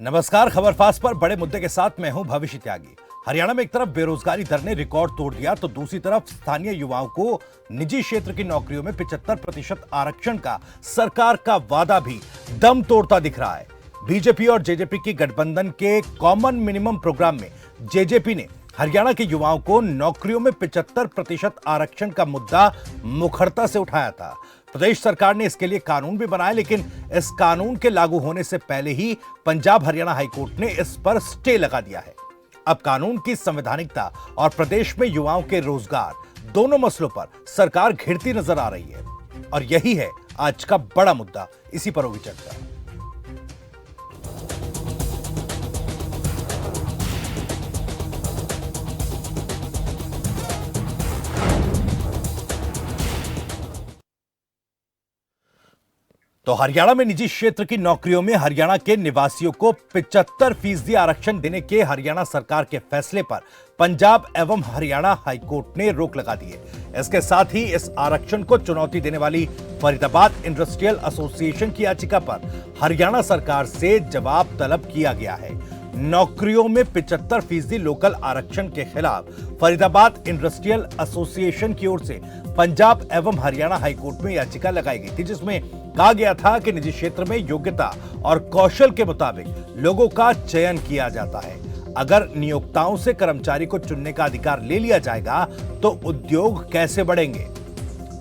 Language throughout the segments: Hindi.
नमस्कार। खबर फास्ट पर बड़े मुद्दे के साथ मैं हूं भविष्य त्यागी। हरियाणा में एक तरफ बेरोजगारी दर ने रिकॉर्ड तोड़ दिया तो दूसरी तरफ स्थानीय युवाओं को निजी क्षेत्र की नौकरियों में 75% आरक्षण का सरकार का वादा भी दम तोड़ता दिख रहा है। बीजेपी और जेजेपी की गठबंधन के कॉमन मिनिमम प्रोग्राम में जेजेपी ने हरियाणा के युवाओं को नौकरियों में 75% आरक्षण का मुद्दा मुखरता से उठाया था। प्रदेश सरकार ने इसके लिए कानून भी बनाया, लेकिन इस कानून के लागू होने से पहले ही पंजाब हरियाणा हाईकोर्ट ने इस पर स्टे लगा दिया है। अब कानून की संवैधानिकता और प्रदेश में युवाओं के रोजगार दोनों मसलों पर सरकार घिरती नजर आ रही है और यही है आज का बड़ा मुद्दा। इसी पर होगी चर्चा। तो हरियाणा में निजी क्षेत्र की नौकरियों में हरियाणा के निवासियों को 75% आरक्षण देने के हरियाणा सरकार के फैसले पर पंजाब एवं हरियाणा हाईकोर्ट ने रोक लगा दी है। इसके साथ ही इस आरक्षण को चुनौती देने वाली फरीदाबाद इंडस्ट्रियल एसोसिएशन की याचिका पर हरियाणा सरकार से जवाब तलब किया गया है। नौकरियों में 75% लोकल आरक्षण के खिलाफ फरीदाबाद इंडस्ट्रियल एसोसिएशन की ओर से पंजाब एवं हरियाणा हाईकोर्ट में याचिका लगाई गई थी, जिसमें कहा गया था कि निजी क्षेत्र में योग्यता और कौशल के मुताबिक लोगों का चयन किया जाता है। अगर नियोक्ताओं से कर्मचारी को चुनने का अधिकार ले लिया जाएगा तो उद्योग कैसे बढ़ेंगे।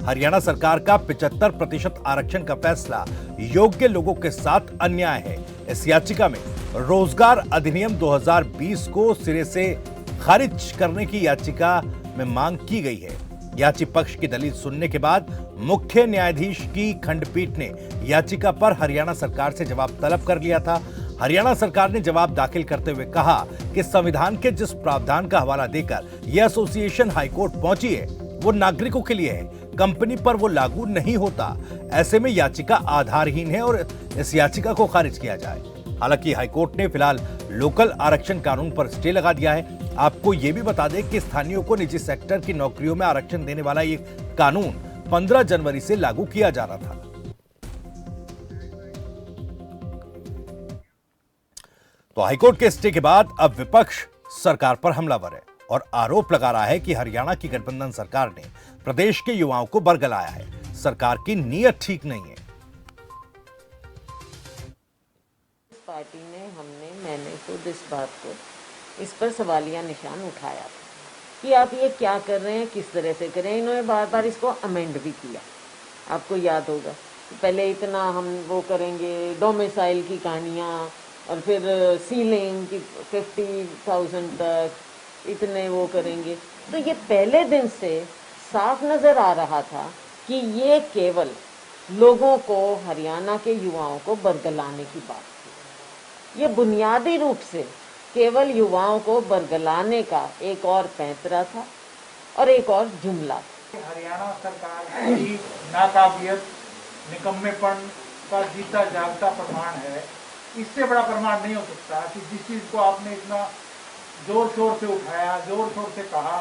हरियाणा सरकार का 75% आरक्षण का फैसला योग्य लोगों के साथ अन्याय है। इस याचिका में रोजगार अधिनियम 2020 को सिरे से खारिज करने की याचिका में मांग की गई है। याची पक्ष की दलील सुनने के बाद मुख्य न्यायाधीश की खंडपीठ ने याचिका पर हरियाणा सरकार से जवाब तलब कर लिया था। हरियाणा सरकार ने जवाब दाखिल करते हुए कहा कि संविधान के जिस प्रावधान का हवाला देकर यह एसोसिएशन हाईकोर्ट पहुंची है वो नागरिकों के लिए है, कंपनी पर वो लागू नहीं होता। ऐसे में याचिका आधारहीन है और इस याचिका को खारिज किया जाए। हालांकि हाईकोर्ट ने फिलहाल लोकल आरक्षण कानून पर स्टे लगा दिया है। आपको यह भी बता दें कि स्थानीयों को निजी सेक्टर की नौकरियों में आरक्षण देने वाला ये कानून 15 जनवरी से लागू किया जा रहा था। तो हाईकोर्ट के स्टे के बाद अब विपक्ष सरकार पर हमलावर है और आरोप लगा रहा है कि हरियाणा की गठबंधन सरकार ने प्रदेश के युवाओं को बरगलाया है। सरकार की नीयत ठीक नहीं है। पार्टी ने मैंने खुद इस बात को इस पर सवालिया निशान उठाया था कि आप ये क्या कर रहे हैं, किस तरह से करें। इन्होंने बार बार इसको अमेंड भी किया। आपको याद होगा पहले इतना हम वो करेंगे डोमिसाइल की कहानियाँ और फिर सीलिंग की 50,000 तक इतने वो करेंगे। तो ये पहले दिन से साफ नज़र आ रहा था कि ये केवल लोगों को, हरियाणा के युवाओं को बरगलाने की बात थी। ये बुनियादी रूप से केवल युवाओं को बरगलाने का एक और पैंतरा था और एक और जुमला था। हरियाणा सरकार की नाकाबियत, निकम्मेपन का जीता जागता प्रमाण है। इससे बड़ा प्रमाण नहीं हो सकता कि जिस चीज़ को आपने इतना जोर शोर से उठाया, जोर शोर से कहा,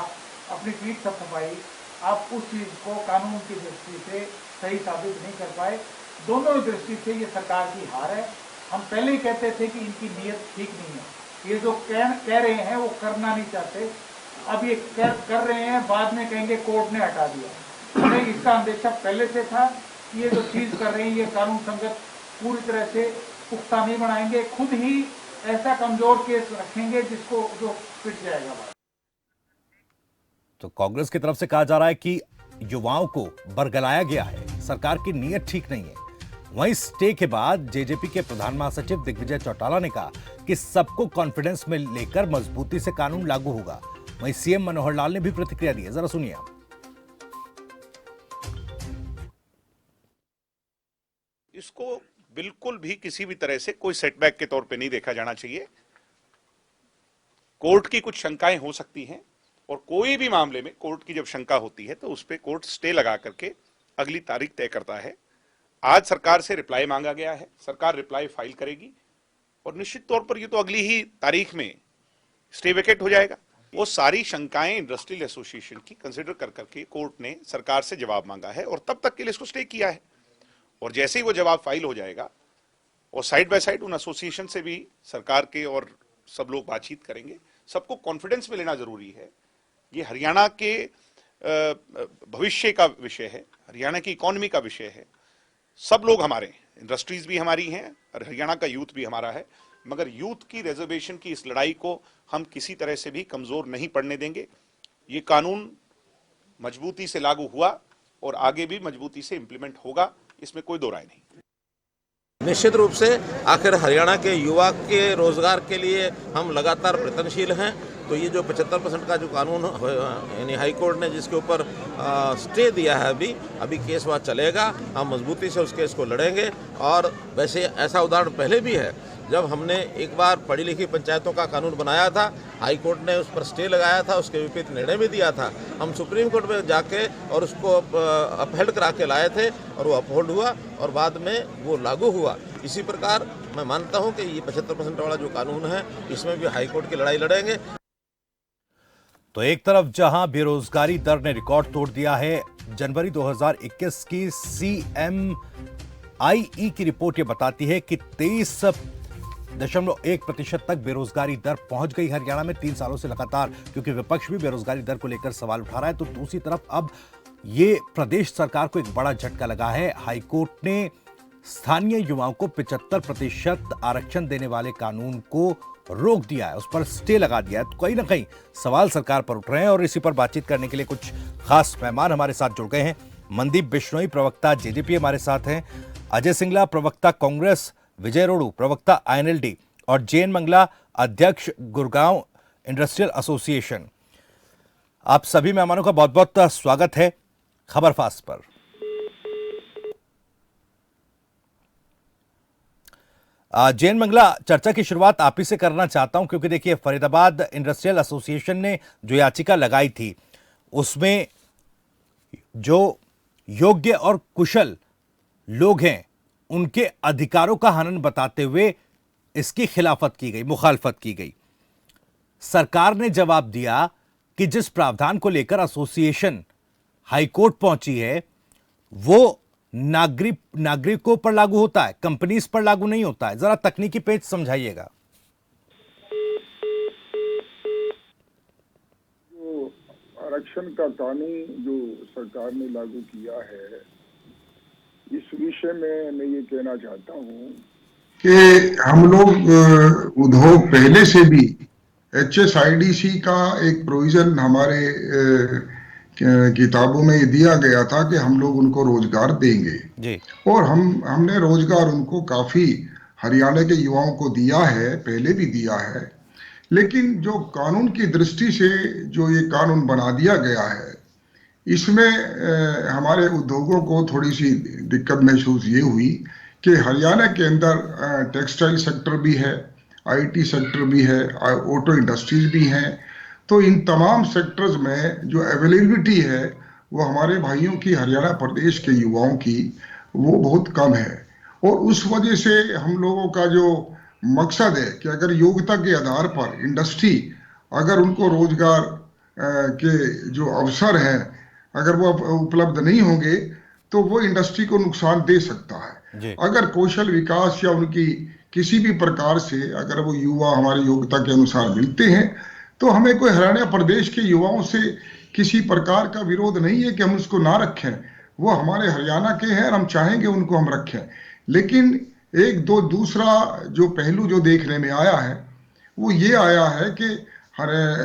अपनी पीठ थपथपाई, आप उस चीज़ को कानून की दृष्टि से सही साबित नहीं कर पाए। दोनों दृष्टि से ये सरकार की हार है। हम पहले ही कहते थे कि इनकी नीयत ठीक नहीं है। ये जो कह रहे हैं वो करना नहीं चाहते। अब ये कर रहे हैं, बाद में कहेंगे कोर्ट ने हटा दिया। हमें इसका अंदेशा पहले से था कि ये जो चीज़ कर रहे हैं ये कानून संगत पूरी तरह से पुख्ता नहीं बनाएंगे। खुद ही ऐसा कमजोर केस रखेंगे जिसको जो पिट जाएगा। तो कांग्रेस की तरफ से कहा जा रहा है कि युवाओं को बरगलाया गया है, सरकार की नीयत ठीक नहीं है। वहीं स्टे के बाद जेजेपी के प्रधान महासचिव दिग्विजय चौटाला ने कहा कि सबको कॉन्फिडेंस में लेकर मजबूती से कानून लागू होगा। वहीं सीएम मनोहर लाल ने भी प्रतिक्रिया दी है, जरा सुनिए आप। इसको बिल्कुल भी किसी भी तरह से कोई सेटबैक के तौर पे नहीं देखा जाना चाहिए। कोर्ट की कुछ शंकाएं हो सकती हैं और कोई भी मामले में कोर्ट की जब शंका होती है तो उस पर कोर्ट स्टे लगा करके अगली तारीख तय करता है। आज सरकार से रिप्लाई मांगा गया है, सरकार रिप्लाई फाइल करेगी और निश्चित तौर पर ये तो अगली ही तारीख में स्टे वेकेट हो जाएगा। वो सारी शंकाएं इंडस्ट्रियल एसोसिएशन की कंसिडर कर करके कोर्ट ने सरकार से जवाब मांगा है और तब तक के लिए इसको स्टे किया है। और जैसे ही वो जवाब फाइल हो जाएगा और साइड बाय साइड उन एसोसिएशन से भी सरकार के और सब लोग बातचीत करेंगे। सबको कॉन्फिडेंस में लेना जरूरी है। ये हरियाणा के भविष्य का विषय है, हरियाणा की इकोनॉमी का विषय है। सब लोग हमारे हैं, इंडस्ट्रीज भी हमारी हैं और हरियाणा का यूथ भी हमारा है, मगर यूथ की रिजर्वेशन की इस लड़ाई को हम किसी तरह से भी कमजोर नहीं पड़ने देंगे। ये कानून मजबूती से लागू हुआ और आगे भी मजबूती से इंप्लीमेंट होगा, इसमें कोई दो राय नहीं। निश्चित रूप से आखिर हरियाणा के युवा के रोजगार के लिए हम लगातार प्रयत्नशील हैं। तो ये जो 75% का जो कानून यानी हाई कोर्ट ने जिसके ऊपर स्टे दिया है, अभी केस वहाँ चलेगा। हम मजबूती से उस केस को लड़ेंगे। और वैसे ऐसा उदाहरण पहले भी है, जब हमने एक बार पढ़ी लिखी पंचायतों का कानून बनाया था, हाई कोर्ट ने उस पर स्टे लगाया था, उसके विपरीत निर्णय भी दिया था। हम सुप्रीम कोर्ट में जाके और उसको अपहेल्ड करा के लाए थे और वो अपहोल्ड हुआ और बाद में वो लागू हुआ। इसी प्रकार मैं मानता हूं कि ये 75% वाला जो कानून है, इसमें भी हाई कोर्ट की लड़ाई लड़ेंगे। तो एक तरफ जहां बेरोजगारी दर ने रिकॉर्ड तोड़ दिया है, जनवरी 2021 की CMIE की रिपोर्ट ये बताती है कि 23.1% तक बेरोजगारी दर पहुंच गई हरियाणा में 3 सालों से लगातार, क्योंकि विपक्ष भी बेरोजगारी दर को लेकर सवाल उठा रहा है। तो दूसरी तरफ अब ये प्रदेश सरकार को एक बड़ा झटका लगा है। हाईकोर्ट ने स्थानीय युवाओं को 75% आरक्षण देने वाले कानून को रोक दिया है, उस पर स्टे लगा दिया है। तो कहीं ना कहीं सवाल सरकार पर उठ रहे हैं और इसी पर बातचीत करने के लिए कुछ खास मेहमान हमारे साथ जुड़ गए हैं। मनदीप बिश्नोई, प्रवक्ता जेजेपी हमारे साथ हैं, अजय सिंगला, प्रवक्ता कांग्रेस, विजय रोड़ू, प्रवक्ता INLD और जैन मंगला, अध्यक्ष गुड़गांव इंडस्ट्रियल एसोसिएशन। आप सभी मेहमानों का बहुत बहुत स्वागत है खबर फास्ट पर। जैन मंगला, चर्चा की शुरुआत आप ही से करना चाहता हूं, क्योंकि देखिए फरीदाबाद इंडस्ट्रियल एसोसिएशन ने जो याचिका लगाई थी, उसमें जो योग्य और कुशल लोग हैं उनके अधिकारों का हनन बताते हुए इसकी खिलाफत की गई, मुखालफत की गई। सरकार ने जवाब दिया कि जिस प्रावधान को लेकर एसोसिएशन हाईकोर्ट पहुंची है वो नागरिकों पर लागू होता है, कंपनीज पर लागू नहीं होता है। जरा तकनीकी पेच समझाइएगा। जो आरक्षण का कानून जो सरकार ने लागू किया है, इस विषय में मैं ये कहना चाहता हूँ कि हम लोग उद्योग पहले से भी HSIDC का एक प्रोविजन हमारे किताबों में दिया गया था कि हम लोग उनको रोजगार देंगे जी। और हमने रोजगार उनको काफी हरियाणा के युवाओं को दिया है, पहले भी दिया है। लेकिन जो कानून की दृष्टि से जो ये कानून बना दिया गया है, इसमें हमारे उद्योगों को थोड़ी सी दिक्कत महसूस ये हुई कि हरियाणा के अंदर टेक्सटाइल सेक्टर भी है, IT सेक्टर भी है, ऑटो इंडस्ट्रीज भी हैं। तो इन तमाम सेक्टर्स में जो अवेलेबिलिटी है वो हमारे भाइयों की, हरियाणा प्रदेश के युवाओं की, वो बहुत कम है। और उस वजह से हम लोगों का जो मकसद है कि अगर योग्यता के आधार पर इंडस्ट्री, अगर उनको रोजगार के जो अवसर हैं अगर वो उपलब्ध नहीं होंगे तो वो इंडस्ट्री को नुकसान दे सकता है। अगर कौशल विकास या उनकी किसी भी प्रकार से अगर वो युवा हमारी योग्यता के अनुसार मिलते हैं तो हमें कोई हरियाणा प्रदेश के युवाओं से किसी प्रकार का विरोध नहीं है कि हम उसको ना रखें। वो हमारे हरियाणा के हैं और हम चाहेंगे उनको हम रखें। लेकिन एक दो दूसरा जो पहलू जो देखने में आया है वो ये आया है कि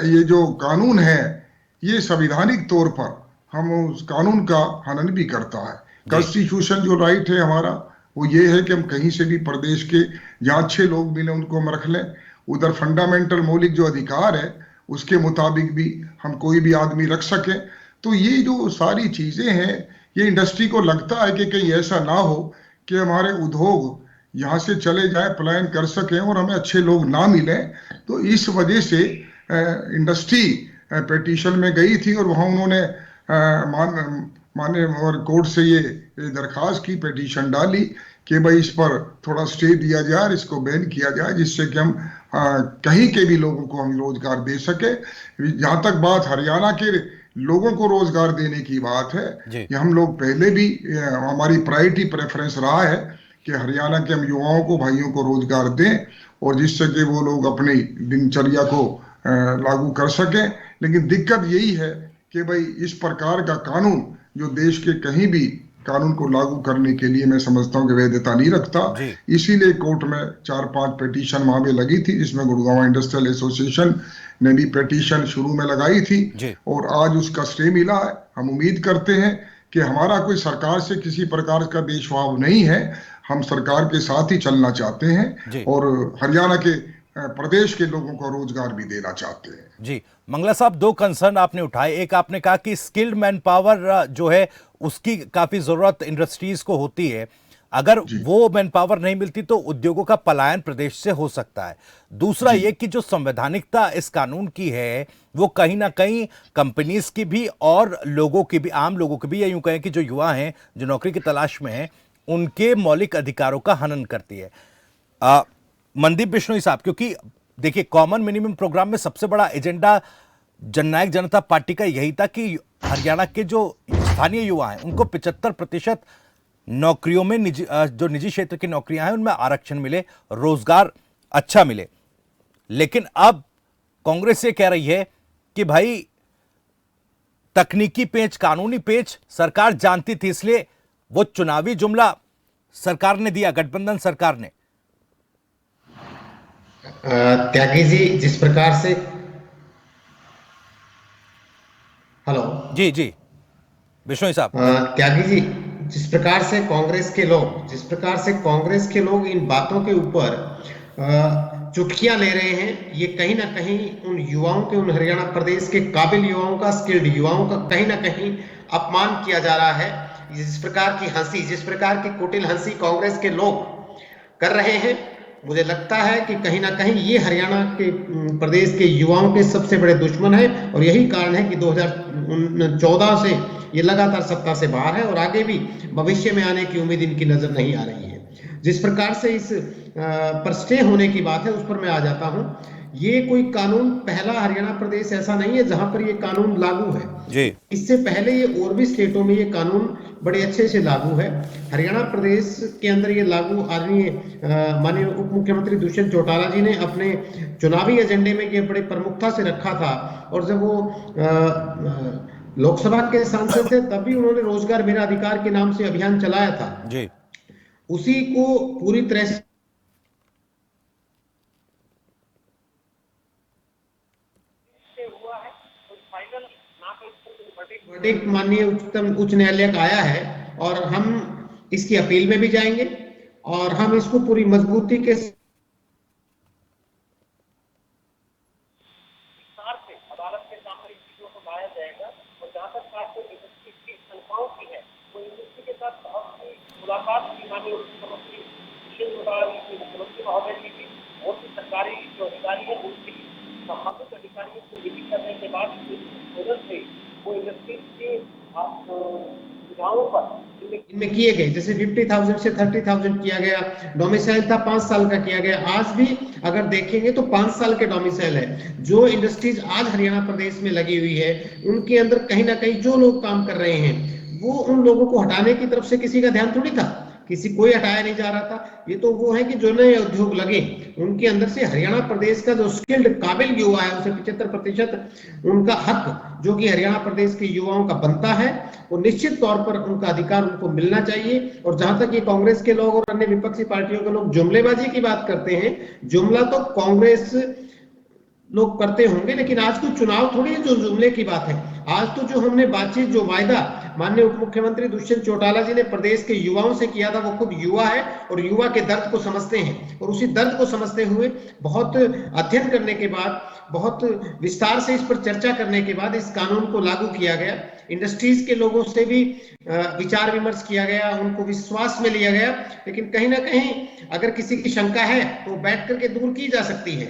ये जो कानून है ये संवैधानिक तौर पर हम उस कानून का हनन भी करता है। कॉन्स्टिट्यूशन जो राइट है हमारा वो ये है कि हम कहीं से भी प्रदेश के जहाँ अच्छे लोग मिले उनको हम रख लें। उधर फंडामेंटल मौलिक जो अधिकार है उसके मुताबिक भी हम कोई भी आदमी रख सकें। तो ये जो सारी चीजें हैं ये इंडस्ट्री को लगता है कि कहीं ऐसा ना हो कि हमारे उद्योग यहाँ से चले जाए, पलायन कर सकें और हमें अच्छे लोग ना मिलें। तो इस वजह से इंडस्ट्री पिटीशन में गई थी और वहाँ उन्होंने माने और कोर्ट से ये दरखास्त की, पिटीशन डाली कि भाई इस पर थोड़ा स्टे दिया जाए, इसको बैन किया जाए, जिससे कि हम कहीं के भी लोगों को हम रोजगार दे सके। जहाँ तक बात हरियाणा के लोगों को रोजगार देने की बात है, ये हम लोग पहले भी हमारी प्रायोरिटी प्रेफरेंस रहा है कि हरियाणा के हम युवाओं को, भाइयों को रोजगार दें और जिससे कि वो लोग अपनी दिनचर्या को लागू कर सकें। लेकिन दिक्कत यही है कि भाई इस प्रकार का कानून जो देश के कहीं भी कानून को लागू करने के लिए मैं समझता हूं कि वैधता नहीं रखता। इसीलिए कोर्ट में 4-5 पिटीशन वहां पे लगी थी, जिसमें गुड़गांव इंडस्ट्रियल एसोसिएशन ने भी पिटीशन शुरू में लगाई थी और आज उसका स्टे मिला है। हम उम्मीद करते हैं कि हमारा कोई सरकार से किसी प्रकार का देशभाव नहीं है, हम सरकार के साथ ही चलना चाहते हैं और हरियाणा के प्रदेश के लोगों को रोजगार भी देना चाहते हैं। जी मंगला साहब, दो कंसर्न आपने उठाए। एक आपने कहा कि स्किल्ड मैन पावर जो है उसकी काफी जरूरत इंडस्ट्रीज को होती है, अगर वो मैन पावर नहीं मिलती तो उद्योगों का पलायन प्रदेश से हो सकता है। दूसरा ये कि जो संवैधानिकता इस कानून की है वो कहीं ना कहीं कंपनीज की भी और लोगों की भी, आम लोगों की भी, या यूं कहें कि जो युवा हैं जो नौकरी की तलाश में हैं उनके मौलिक अधिकारों का हनन करती है। मनदीप बिश्नोई साहब, क्योंकि देखिए कॉमन मिनिमम प्रोग्राम में सबसे बड़ा एजेंडा जननायक जनता पार्टी का यही था कि हरियाणा के जो स्थानीय युवा हैं उनको 75% नौकरियों में जो निजी क्षेत्र की नौकरियां हैं उनमें आरक्षण मिले, रोजगार अच्छा मिले। लेकिन अब कांग्रेस ये कह रही है कि भाई तकनीकी पेच, कानूनी पेच सरकार जानती थी, इसलिए वो चुनावी जुमला सरकार ने दिया, गठबंधन सरकार ने। त्यागी जी, जिस प्रकार से, हेलो जी जी बिश्नोई साहब, त्यागी जी, जिस प्रकार से कांग्रेस के लोग इन बातों के ऊपर चुटकियां ले रहे हैं, ये कहीं ना कहीं उन युवाओं के, उन हरियाणा प्रदेश के काबिल युवाओं का, स्किल्ड युवाओं का कहीं ना कहीं अपमान किया जा रहा है। जिस प्रकार की हंसी, जिस प्रकार की कुटिल हंसी कांग्रेस के लोग कर रहे हैं, मुझे लगता है कि कहीं ना कहीं ये हरियाणा के प्रदेश के युवाओं के सबसे बड़े दुश्मन है और यही कारण है कि 2014 से ये लगातार सत्ता से बाहर है और आगे भी भविष्य में आने की उम्मीद इनकी नजर नहीं आ रही है। जिस प्रकार से इस पर स्टे होने की बात है उस पर मैं आ जाता हूं। ये कोई कानून पहला हरियाणा प्रदेश ऐसा नहीं है जहां पर ये कानून लागू है जी। इससे पहले ये और भी स्टेटों में ये कानून बड़े अच्छे से लागू है। हरियाणा प्रदेश के अंदर ये लागू आदरणीय माननीय उप मुख्यमंत्री दुष्यंत चौटाला जी ने अपने चुनावी एजेंडे में ये बड़े प्रमुखता से रखा था और जब वो लोकसभा के सांसद थे तब भी उन्होंने रोजगार मेरा अधिकार के नाम से अभियान चलाया था जी। उसी को पूरी तरह से वर्डिक्ट माननीय उच्च न्यायालय का आया है और हम इसकी अपील में भी जाएंगे और हम इसको पूरी मजबूती के अदालत के सामने इन चीजों को लाया जाएगा। और जहां तक बात इंडस्ट्री की संस्थाओं की है, वो इंडस्ट्री के साथ अपनी मुलाकात की माननीय मुख्यमंत्री मुख्यमंत्री महोदय की भी और भी सरकारी जो अधिकारी है उनकी संबंधित अधिकारियों को मीटिंग करने के बाद मदद से वो इंडस्ट्री के सुझावों पर इनमें किए गए, जैसे 50,000 से 30,000 किया गया, डोमिसाइल था 5 साल का किया गया। आज भी अगर देखेंगे तो 5 साल के डोमिसाइल है। जो इंडस्ट्रीज आज हरियाणा प्रदेश में लगी हुई है उनके अंदर कहीं ना कहीं जो लोग काम कर रहे हैं वो उन लोगों को हटाने की तरफ से किसी का ध्यान थोड़ी था, किसी कोई हटाया नहीं जा रहा था। ये तो वो है कि जो नए उद्योग लगे उनके अंदर से हरियाणा प्रदेश का जो स्किल्ड काबिल युवा है उसे 75% उनका हक जो कि हरियाणा प्रदेश के युवाओं का बनता है वो निश्चित तौर पर उनका अधिकार उनको मिलना चाहिए। और जहां तक ये कांग्रेस के लोग और अन्य विपक्षी पार्टियों के लोग जुमलेबाजी की बात करते हैं, जुमला तो कांग्रेस लोग करते होंगे, लेकिन आज तो चुनाव थोड़ी है जो जुमले की बात है। आज तो जो हमने बातचीत, जो वायदा माननीय उप मुख्यमंत्री दुष्यंत चौटाला जी ने प्रदेश के युवाओं से किया था, वो खुद युवा है और युवा के दर्द को समझते हैं और उसी दर्द को समझते हुए बहुत अध्ययन करने के बाद, बहुत विस्तार से इस पर चर्चा करने के बाद इस कानून को लागू किया गया। इंडस्ट्रीज के लोगों से भी विचार विमर्श किया गया, उनको विश्वास में लिया गया, लेकिन कहीं ना कहीं अगर किसी की शंका है तो बैठ करके दूर की जा सकती है।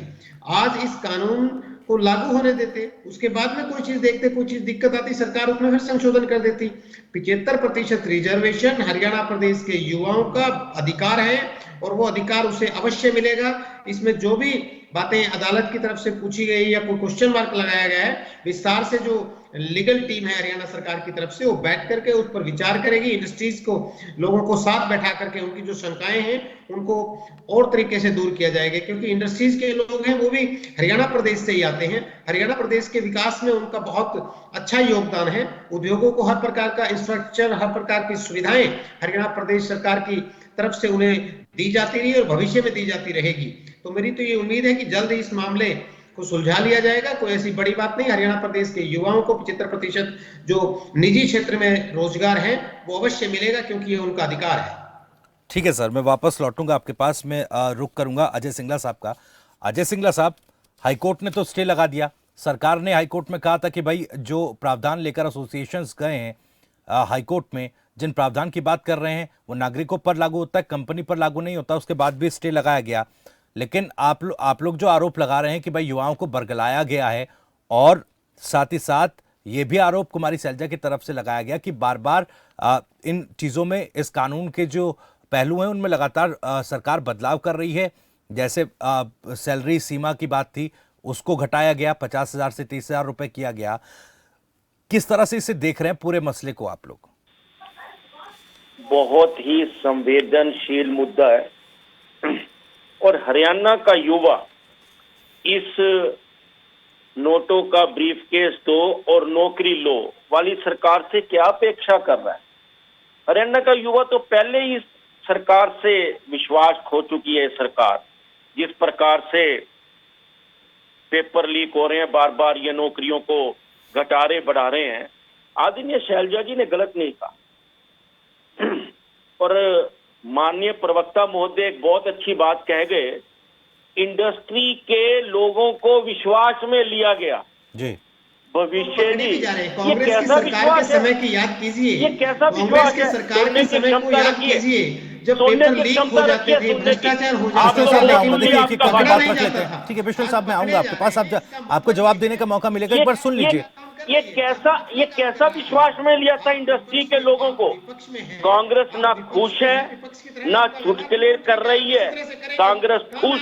आज इस कानून को लागू होने देते, उसके बाद में कोई चीज देखते, कोई चीज दिक्कत आती, सरकार उसमें फिर संशोधन कर देती। 75% रिजर्वेशन हरियाणा प्रदेश के युवाओं का अधिकार है और वो अधिकार उसे अवश्य मिलेगा। इसमें जो भी बातें अदालत की तरफ से पूछी गई या कोई क्वेश्चन मार्क लगाया गया है, विस्तार से जो लीगल टीम है हरियाणा सरकार की तरफ से वो बैठ करके उस पर विचार करेगी। इंडस्ट्रीज को, लोगों को साथ बैठा करके उनकी जो शंकाएं हैं उनको और तरीके से दूर किया जाएगा, क्योंकि इंडस्ट्रीज के लोग हैं वो भी हरियाणा प्रदेश से ही आते हैं। हरियाणा प्रदेश के विकास में उनका बहुत अच्छा योगदान है। उद्योगों को हर प्रकार का इंफ्रास्ट्रक्चर, हर प्रकार की सुविधाएं हरियाणा प्रदेश सरकार की तरफ से उन्हें दी जाती रही और भविष्य में दी जाती रहेगी। तो मेरी तो ये उम्मीद है कि जल्द ही इस मामले को सुलझा लिया जाएगा। कोई ऐसी बड़ी बात नहीं। हरियाणा प्रदेश के युवाओं को 75% जो निजी क्षेत्र में रोजगार है वो अवश्य मिलेगा, क्योंकि ये उनका अधिकार है। ठीक है सर, मैं वापस लौटूंगा आपके पास में, रुक करूंगा अजय सिंगला साहब का। अजय सिंगला साहब, हाईकोर्ट ने तो स्टे लगा दिया। सरकार ने हाईकोर्ट में कहा था कि भाई जो प्रावधान लेकर एसोसिएशंस गए हैं हाईकोर्ट में, जिन प्रावधान की बात कर रहे हैं वो नागरिकों पर लागू होता है, कंपनी पर लागू नहीं होता। उसके बाद भी स्टे लगाया गया। लेकिन आप लोग जो आरोप लगा रहे हैं कि भाई युवाओं को बरगलाया गया है, और साथ ही साथ ये भी आरोप कुमारी सैलजा की तरफ से लगाया गया कि बार बार इन चीज़ों में, इस कानून के जो पहलू हैं उनमें लगातार सरकार बदलाव कर रही है। जैसे सैलरी सीमा की बात थी उसको घटाया गया, 50,000 से 30,000 रुपए किया गया। किस तरह से इसे देख रहे हैं पूरे मसले को आप लोग? बहुत ही संवेदनशील मुद्दा है और हरियाणा का युवा इस नोटों का ब्रीफकेस दो और नौकरी लो वाली सरकार से क्या अपेक्षा कर रहा है? हरियाणा का युवा तो पहले ही सरकार से विश्वास खो चुकी है। सरकार जिस प्रकार से पेपर लीक हो रहे हैं, बार बार ये नौकरियों को घटा रहे बढ़ा रहे हैं, आदरणीय शैलजा जी ने गलत नहीं कहा। और माननीय प्रवक्ता महोदय एक बहुत अच्छी बात कह गए, इंडस्ट्री के लोगों को विश्वास में लिया गया जी। भविष्य जी, ये कैसा विश्वास है? समय की याद कीजिए, ये कैसा विश्वास है? सरकार के समय को याद कीजिए जब पेपर लीक हो जाते थे, भ्रष्टाचार हो जाता था। ठीक है बिश्नोल साहब, मैं आऊंगा आपके पास, आपको जवाब देने का मौका मिलेगा। एक बार सुन लीजिए। ये कैसा विश्वास में लिया था इंडस्ट्री के लोगों को? कांग्रेस ना खुश है ना चुटकुले कर रही है। कांग्रेस खुश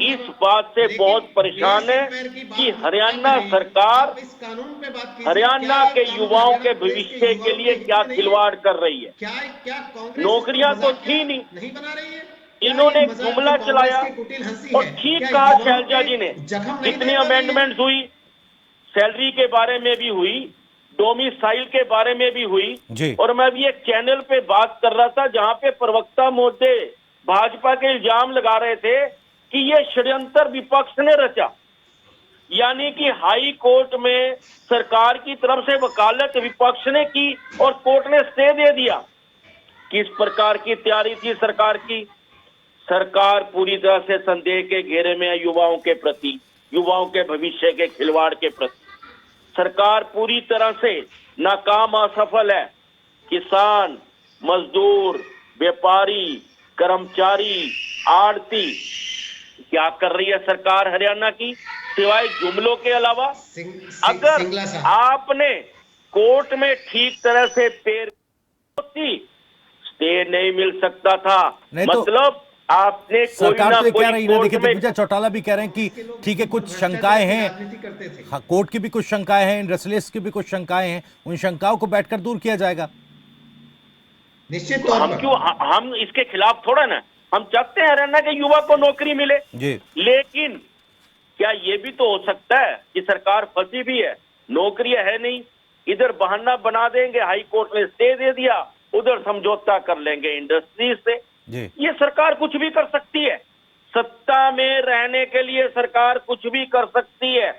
इस बात से बहुत परेशान है कि हरियाणा सरकार हरियाणा के युवाओं के भविष्य के लिए क्या खिलवाड़ कर रही है। नौकरियां तो थी नहीं, इन्होंने जुमला चलाया। और ठीक कहा शैलजा जी ने, जितनी अमेंडमेंट्स हुई, सैलरी के बारे में भी हुई, डोमिसाइल के बारे में भी हुई। और मैं भी एक चैनल पे बात कर रहा था जहां पे प्रवक्ता महोदय भाजपा के इल्जाम लगा रहे थे कि ये षड्यंत्र विपक्ष ने रचा, यानी कि हाई कोर्ट में सरकार की तरफ से वकालत विपक्ष ने की और कोर्ट ने स्टे दे दिया। किस प्रकार की तैयारी थी सरकार की? सरकार पूरी तरह से संदेह के घेरे में है युवाओं के प्रति, युवाओं के भविष्य के खिलवाड़ के प्रति। सरकार पूरी तरह से नाकाम, असफल है। किसान, मजदूर, व्यापारी, कर्मचारी, आड़ती, क्या कर रही है सरकार हरियाणा की सिवाय जुमलों के अलावा? अगर आपने कोर्ट में ठीक तरह से पेर होती, स्टे नहीं मिल सकता था। मतलब आपने सरकार तो कह रही है, देखिए दिग्विजय चौटाला भी कह रहे हैं कि ठीक है कुछ शंकाएं हैं, कोर्ट की भी कुछ शंकाएं हैं, इंडस्ट्रियलिस्ट की भी कुछ शंकाएं हैं, उन शंकाओं को बैठकर दूर किया जाएगा। निश्चित तौर पर हम इसके खिलाफ थोड़ा ना, हम चाहते हैं हरियाणा के युवा को नौकरी मिले जी। लेकिन क्या ये भी तो हो सकता है कि सरकार फंसी भी है, नौकरियां है नहीं, इधर बहाना बना देंगे, हाई कोर्ट ने स्टे दे दिया, उधर समझौता कर लेंगे इंडस्ट्री से। ये सरकार कुछ भी कर सकती है, सत्ता में रहने के लिए सरकार कुछ भी कर सकती है।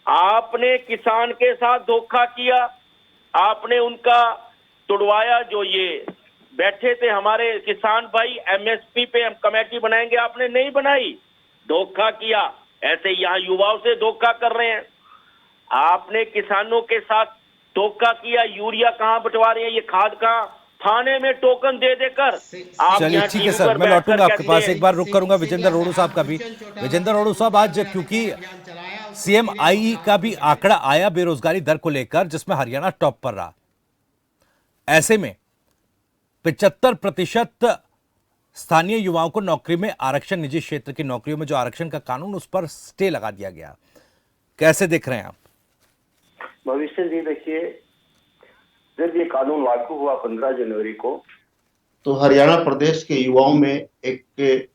आपने किसान के साथ धोखा किया, आपने उनका तुड़वाया। जो ये बैठे थे हमारे किसान भाई, एमएसपी पे हम कमेटी बनाएंगे, आपने नहीं बनाई, धोखा किया। ऐसे यहाँ युवाओं से धोखा कर रहे हैं। आपने किसानों के साथ धोखा किया, यूरिया कहाँ बंटवा रहे हैं, ये खाद कहाँ, थाने में टोकन दे देकर। चलिए ठीक है सर, मैं लौटूंगा आपके पास, एक बार रुक करूंगा विजेंद्र रोड़ू साहब का भी। विजेंद्र रोड़ू साहब, आज क्योंकि CMI का भी आंकड़ा आया बेरोजगारी दर को लेकर, जिसमें हरियाणा टॉप पर रहा, ऐसे में 75% स्थानीय युवाओं को नौकरी में आरक्षण, निजी क्षेत्र की नौकरियों में जो आरक्षण का कानून, उस पर स्टे लगा दिया गया। कैसे देख रहे हैं आप? भविष्य जी देखिए, जब ये कानून लागू हुआ 15 जनवरी को, तो हरियाणा प्रदेश के युवाओं में एक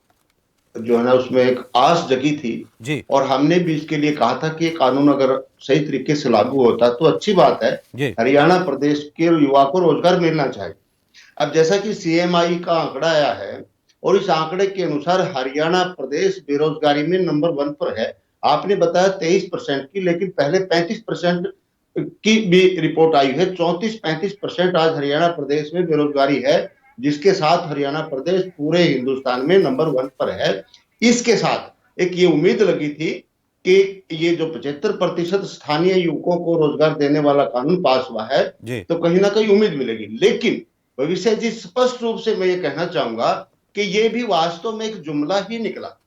जो है ना उसमें एक आस जगी थी जी। और हमने भी इसके लिए कहा था कि ये कानून अगर सही तरीके से लागू होता तो अच्छी बात है। हरियाणा प्रदेश के युवा को रोजगार मिलना चाहिए। अब जैसा कि CMI का आंकड़ा आया है और इस आंकड़े के अनुसार हरियाणा प्रदेश बेरोजगारी में नंबर 1 पर है। आपने बताया 23% की, लेकिन पहले 35% की भी रिपोर्ट आई है। 34-35% आज हरियाणा प्रदेश में बेरोजगारी है, जिसके साथ हरियाणा प्रदेश पूरे हिंदुस्तान में नंबर 1 पर है। इसके साथ एक ये उम्मीद लगी थी कि ये जो 75% स्थानीय युवकों को रोजगार देने वाला कानून पास हुआ है, तो कहीं ना कहीं उम्मीद मिलेगी। लेकिन भविष्य जी, स्पष्ट रूप से मैं ये कहना चाहूंगा कि ये भी वास्तव में एक जुमला ही निकला।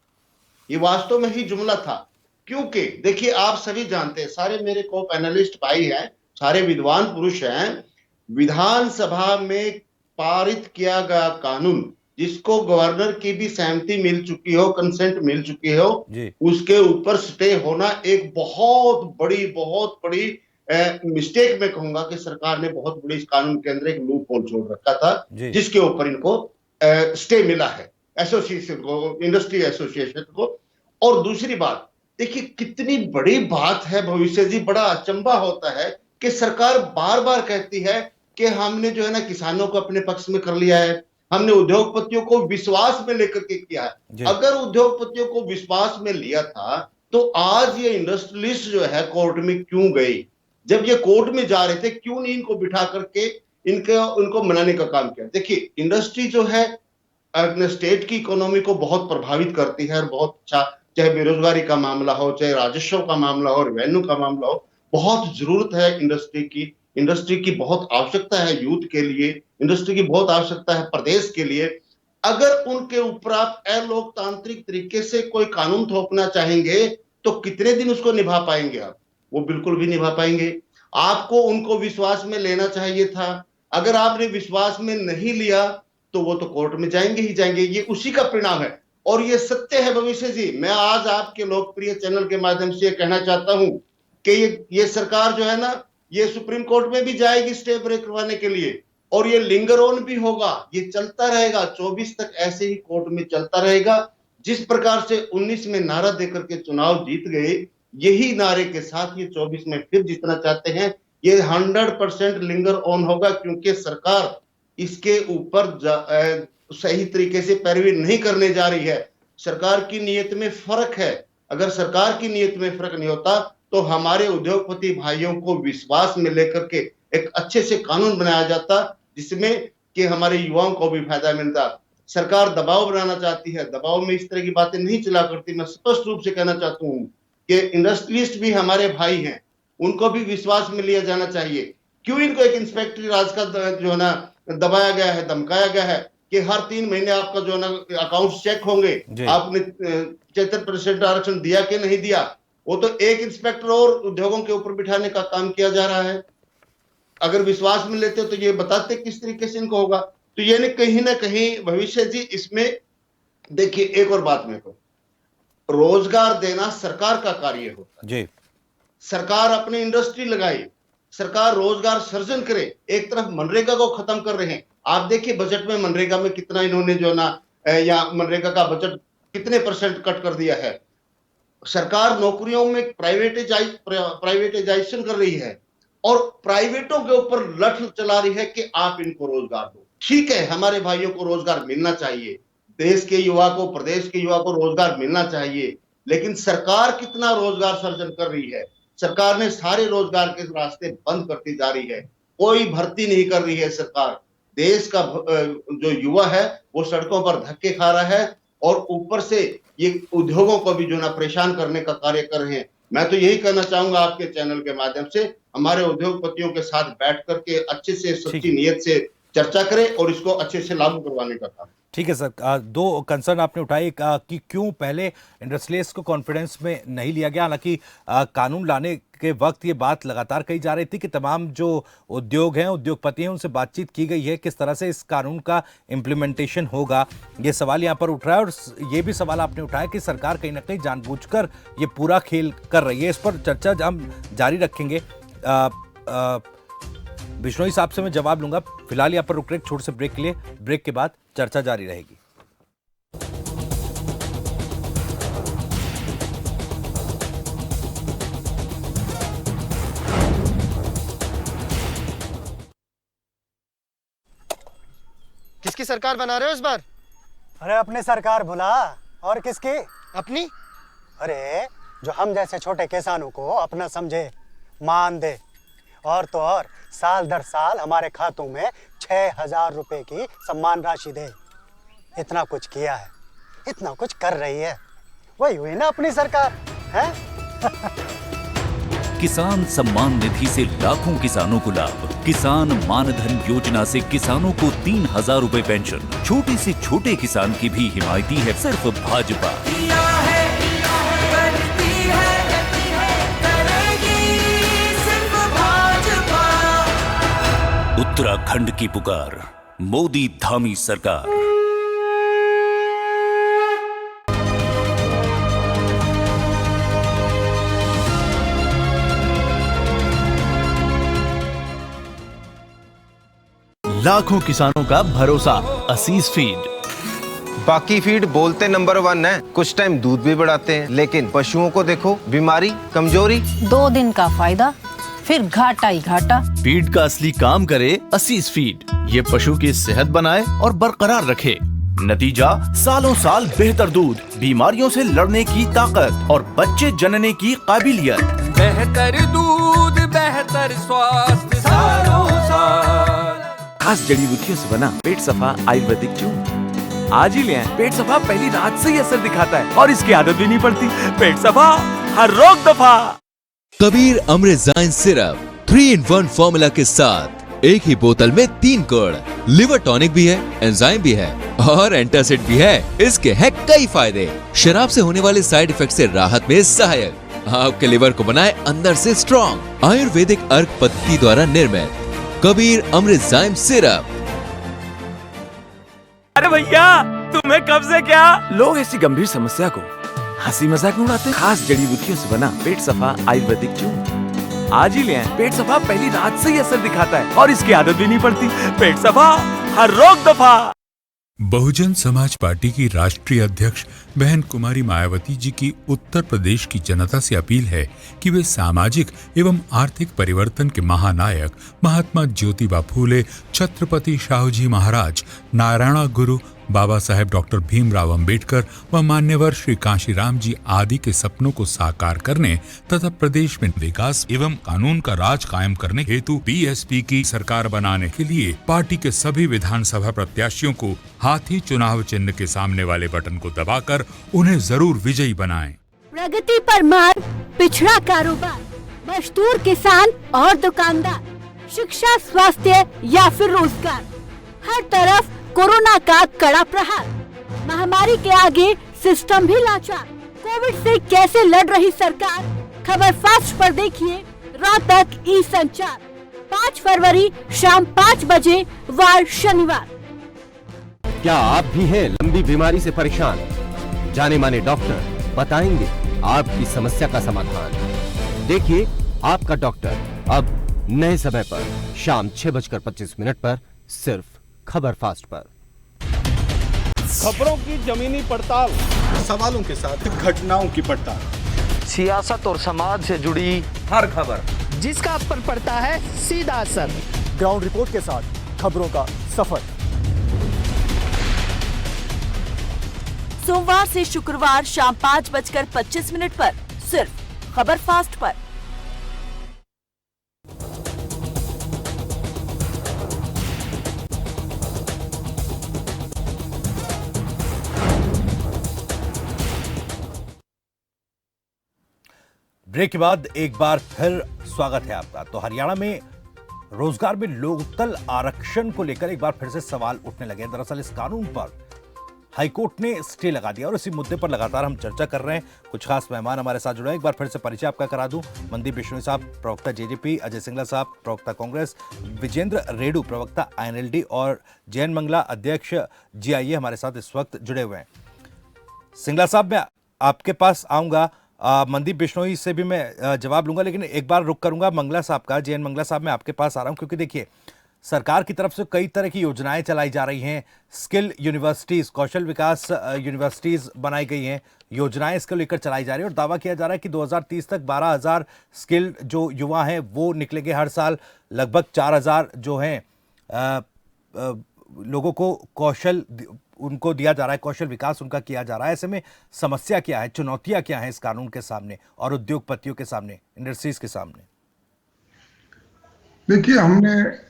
ये वास्तव में ही जुमला था, क्योंकि देखिए आप सभी जानते हैं, सारे मेरे को पैनलिस्ट भाई हैं, सारे विद्वान पुरुष हैं, विधानसभा में पारित किया गया कानून जिसको गवर्नर की भी सहमति मिल चुकी हो, कंसेंट मिल चुकी हो, उसके ऊपर स्टे होना एक बहुत बड़ी मिस्टेक मैं कहूंगा कि सरकार ने बहुत बड़ी इस कानून के अंदर एक लूप होल छोड़ रखा था, जिसके ऊपर इनको स्टे मिला है एसोसिएशन को, इंडस्ट्री एसोसिएशन को। और दूसरी बात देखिए कितनी बड़ी बात है भविष्य जी, बड़ा अचंभा होता है कि सरकार बार बार कहती है कि हमने जो है ना किसानों को अपने पक्ष में कर लिया है, हमने उद्योगपतियों को विश्वास में लेकर के किया है। अगर उद्योगपतियों को विश्वास में लिया था तो आज ये इंडस्ट्रियलिस्ट जो है कोर्ट में क्यों गई? जब ये कोर्ट में जा रहे थे क्यों नहीं इनको बिठा करके उनको मनाने का काम किया? देखिए इंडस्ट्री जो है अपने स्टेट की इकोनॉमी को बहुत प्रभावित करती है और बहुत अच्छा, चाहे बेरोजगारी का मामला हो, चाहे राजस्व का मामला हो, रेवेन्यू का मामला हो, बहुत जरूरत है इंडस्ट्री की बहुत आवश्यकता है यूथ के लिए, इंडस्ट्री की बहुत आवश्यकता है प्रदेश के लिए। अगर उनके ऊपर आप अलोकतांत्रिक तरीके से कोई कानून थोपना चाहेंगे तो कितने दिन उसको निभा पाएंगे आप? वो बिल्कुल भी निभा पाएंगे। आपको उनको विश्वास में लेना चाहिए था। अगर आपने विश्वास में नहीं लिया तो वो तो कोर्ट में जाएंगे ही जाएंगे। ये उसी का परिणाम है और ये सत्य है भविष्य जी। मैं आज आपके लोकप्रिय चैनल के माध्यम से कहना चाहता हूं कि ये सरकार जो है ना, ये सुप्रीम कोर्ट में भी जाएगी स्टे ब्रेक करवाने के लिए और ये लिंगर ऑन भी होगा, ये चलता रहेगा 24 तक, ऐसे ही कोर्ट में चलता रहेगा। जिस प्रकार से 19 में नारा देकर के चुनाव जीत गए, यही नारे के साथ ये 24 में फिर जीतना चाहते हैं। ये 100% लिंगर ऑन होगा, क्योंकि सरकार इसके ऊपर सही तरीके से पैरवी नहीं करने जा रही है। सरकार की नीयत में फर्क है। अगर सरकार की नीयत में फर्क नहीं होता तो हमारे उद्योगपति भाइयों को विश्वास में लेकर के एक अच्छे से कानून बनाया जाता, जिसमें कि हमारे युवाओं को भी फायदा मिलता। सरकार दबाव बनाना चाहती है, दबाव में इस तरह की बातें नहीं चला करती। मैं स्पष्ट रूप से कहना चाहता हूँ कि इंडस्ट्रियलिस्ट भी हमारे भाई हैं, उनको भी विश्वास में लिया जाना चाहिए। क्यों इनको एक इंस्पेक्टरी राज का जो है ना दबाया गया है, धमकाया गया है कि हर 3 महीने आपका जो है ना अकाउंट चेक होंगे, आपने 75% आरक्षण दिया कि नहीं दिया। वो तो एक इंस्पेक्टर और उद्योगों के ऊपर बिठाने का काम किया जा रहा है। अगर विश्वास में लेते तो ये बताते किस तरीके से इनको होगा। तो ये कहीं ना कहीं भविष्य जी, इसमें देखिए एक और बात मेरे को, रोजगार देना सरकार का कार्य होता है जी। सरकार अपनी इंडस्ट्री लगाए, सरकार रोजगार सर्जन करे। एक तरफ मनरेगा को खत्म कर रहे हैं। आप देखिए बजट में मनरेगा में कितना इन्होंने जो ना या मनरेगा का बजट कितने % कट कर दिया है। सरकार नौकरियों में प्राइवेटाइजेशन कर रही है और प्राइवेटों के ऊपर लठ चला रही है कि आप इनको रोजगार दो। ठीक है, हमारे भाइयों को रोजगार मिलना चाहिए, देश के युवा को, प्रदेश के युवा को रोजगार मिलना चाहिए, लेकिन सरकार कितना रोजगार सर्जन कर रही है? सरकार ने सारे रोजगार के रास्ते बंद करती जा रही है, कोई भर्ती नहीं कर रही है सरकार। देश का जो युवा है वो सड़कों पर धक्के खा रहा है और ऊपर से ये उद्योगों को भी जो ना परेशान करने का कार्य कर रहे हैं। मैं तो यही कहना चाहूंगा आपके चैनल के माध्यम से, हमारे उद्योगपतियों के साथ बैठ करके अच्छे से सच्ची नीयत से चर्चा करें और इसको अच्छे से लागू करवाने का काम। ठीक है सर, 2 कंसर्न आपने उठाए कि क्यों पहले इंडस्ट्रियलिस्ट को कॉन्फिडेंस में नहीं लिया गया। हालांकि कानून लाने के वक्त ये बात लगातार कही जा रही थी कि तमाम जो उद्योग हैं, उद्योगपति हैं, उनसे बातचीत की गई है, किस तरह से इस कानून का इम्प्लीमेंटेशन होगा, ये सवाल यहाँ पर उठ रहा है। और ये भी सवाल आपने उठाया कि सरकार कहीं ना कहीं जानबूझकर ये पूरा खेल कर रही है। इस पर चर्चा हम जारी रखेंगे। बिश्नोई साहब से मैं जवाब लूंगा। फिलहाल यहाँ पर रुक रहे एक छोटे से ब्रेक के लिए, ब्रेक के बाद चर्चा जारी रहेगी। किसकी सरकार बना रहे हो इस बार? अरे अपनी सरकार भुला, और किसकी? अपनी? अरे जो हम जैसे छोटे किसानों को अपना समझे, मान दे, और तो और साल दर साल हमारे खातों में 6,000 रुपए की सम्मान राशि दे। इतना कुछ किया है, इतना कुछ कर रही है, वही हुई ना अपनी सरकार है। किसान सम्मान निधि से लाखों किसानों को लाभ। किसान मानधन योजना से किसानों को 3,000 रुपए पेंशन। छोटे से छोटे किसान की भी हिमायती है सिर्फ भाजपा। उत्तराखंड की पुकार, मोदी धामी सरकार। लाखों किसानों का भरोसा, असीस फीड। बाकी फीड बोलते नंबर 1 है, कुछ टाइम दूध भी बढ़ाते हैं, लेकिन पशुओं को देखो, बीमारी, कमजोरी। 2 दिन का फायदा, फिर घाटा ही घाटा। फीड का असली काम करे असीस फीड। ये पशु की सेहत बनाए और बरकरार रखे। नतीजा सालों साल बेहतर दूध, बीमारियों से लड़ने की ताकत और बच्चे जनने की काबिलियत। बेहतर दूध, बेहतर स्वास्थ्य सालों साल। खास जड़ी बूटियों से बना पेट सफा आयुर्वेदिक चूर्ण आज ही ले आए। पेट सफा पहली रात से ही असर दिखाता है और इसकी आदत भी नहीं पड़ती। पेट सफा, हर रोग दफा। कबीर अमृतजाइन सिरप 3-in-1 फॉर्मूला के साथ एक ही बोतल में 3 गुण। लिवर टॉनिक भी है, एंजाइम भी है और एंटासिड भी है। इसके हैं कई फायदे। शराब से होने वाले साइड इफेक्ट से राहत में सहायक। आपके लिवर को बनाए अंदर से स्ट्रॉन्ग। आयुर्वेदिक अर्क पद्धति द्वारा निर्मित कबीर अमृतजाइन सिरप। अरे भैया, तुम्हें कब से क्या? लोग ऐसी गंभीर समस्या को हंसी मजाक में उड़ाते। खास जड़ी बूटियों से बना पेट सफा आयुर्वेदिक चूर्ण आज ही ले आए। पेट सफा पहली रात से ही असर दिखाता है और इसकी आदत भी नहीं पड़ती। पेट सफा, हर रोग दफा। बहुजन समाज पार्टी की राष्ट्रीय अध्यक्ष बहन कुमारी मायावती जी की उत्तर प्रदेश की जनता से अपील है कि वे सामाजिक एवं आर्थिक परिवर्तन के महानायक महात्मा ज्योतिबा फूले, छत्रपति शाहूजी महाराज, नारायण गुरु, बाबा साहेब डॉक्टर भीमराव अंबेडकर व मान्यवर श्री कांशीराम जी आदि के सपनों को साकार करने तथा प्रदेश में विकास एवं कानून का राज कायम करने हेतु बीएसपी की सरकार बनाने के लिए पार्टी के सभी विधानसभा प्रत्याशियों को हाथी चुनाव चिन्ह के सामने वाले बटन को दबाकर उन्हें जरूर विजयी बनाएं। प्रगति पर मार्ग, पिछड़ा कारोबार, मजदूर, किसान और दुकानदार, शिक्षा, स्वास्थ्य या फिर रोजगार, हर तरफ कोरोना का कड़ा प्रहार। महामारी के आगे सिस्टम भी लाचार। कोविड से कैसे लड़ रही सरकार, खबर फास्ट पर देखिए। रात तक ई संचार, 5 फरवरी शाम 5 बजे वार शनिवार। क्या आप भी हैं लंबी बीमारी से परेशान? जाने माने डॉक्टर बताएंगे आपकी समस्या का समाधान। देखिए आपका डॉक्टर अब नए समय पर शाम 6:25 पर सिर्फ खबर फास्ट पर। खबरों की जमीनी पड़ताल, सवालों के साथ घटनाओं की पड़ताल, सियासत और समाज से जुड़ी हर खबर जिसका आप पर पड़ता है सीधा असर। ग्राउंड रिपोर्ट के साथ खबरों का सफर। सोमवार से शुक्रवार शाम 5:25 पर सिर्फ खबर फास्ट पर। ब्रेक के बाद एक बार फिर स्वागत है आपका। तो हरियाणा में रोजगार में लोकदल आरक्षण को लेकर एक बार फिर से सवाल उठने लगे। दरअसल इस कानून पर हाईकोर्ट ने स्टे लगा दिया और इसी मुद्दे पर लगातार हम चर्चा कर रहे हैं। कुछ खास मेहमान हमारे साथ जुड़े हैं। एक बार फिर से परिचय आपका करा दूं। मनदीप बिश्नोई साहब, प्रवक्ता जेजेपी, अजय सिंगला साहब, प्रवक्ता कांग्रेस, विजेंद्र रेडू, प्रवक्ता आईएनएलडी और जयंत मंगला, अध्यक्ष जीआईए हमारे साथ इस वक्त जुड़े हुए हैं। सिंगला साहब, मैं आपके पास आऊंगा, मनदीप बिश्नोई से भी मैं जवाब लूंगा, लेकिन एक बार रुक करूंगा मंगला साहब का। जयंत मंगला साहब, मैं आपके पास आ रहा हूं क्योंकि देखिए, सरकार की तरफ से कई तरह की योजनाएं चलाई जा रही हैं। स्किल यूनिवर्सिटीज, कौशल विकास यूनिवर्सिटीज बनाई गई हैं, योजनाएं इसको लेकर चलाई जा रही है और दावा किया जा रहा है कि 2030 तक 12,000 स्किल्ड जो युवा हैं वो निकलेंगे। हर साल लगभग 4,000 जो हैं लोगों को कौशल उनको दिया जा रहा है, कौशल विकास उनका किया जा रहा है। ऐसे में समस्या क्या है, चुनौतियां क्या हैं इस कानून के सामने और उद्योगपतियों के सामने, इंडस्ट्रीज के सामने? देखिए, हमने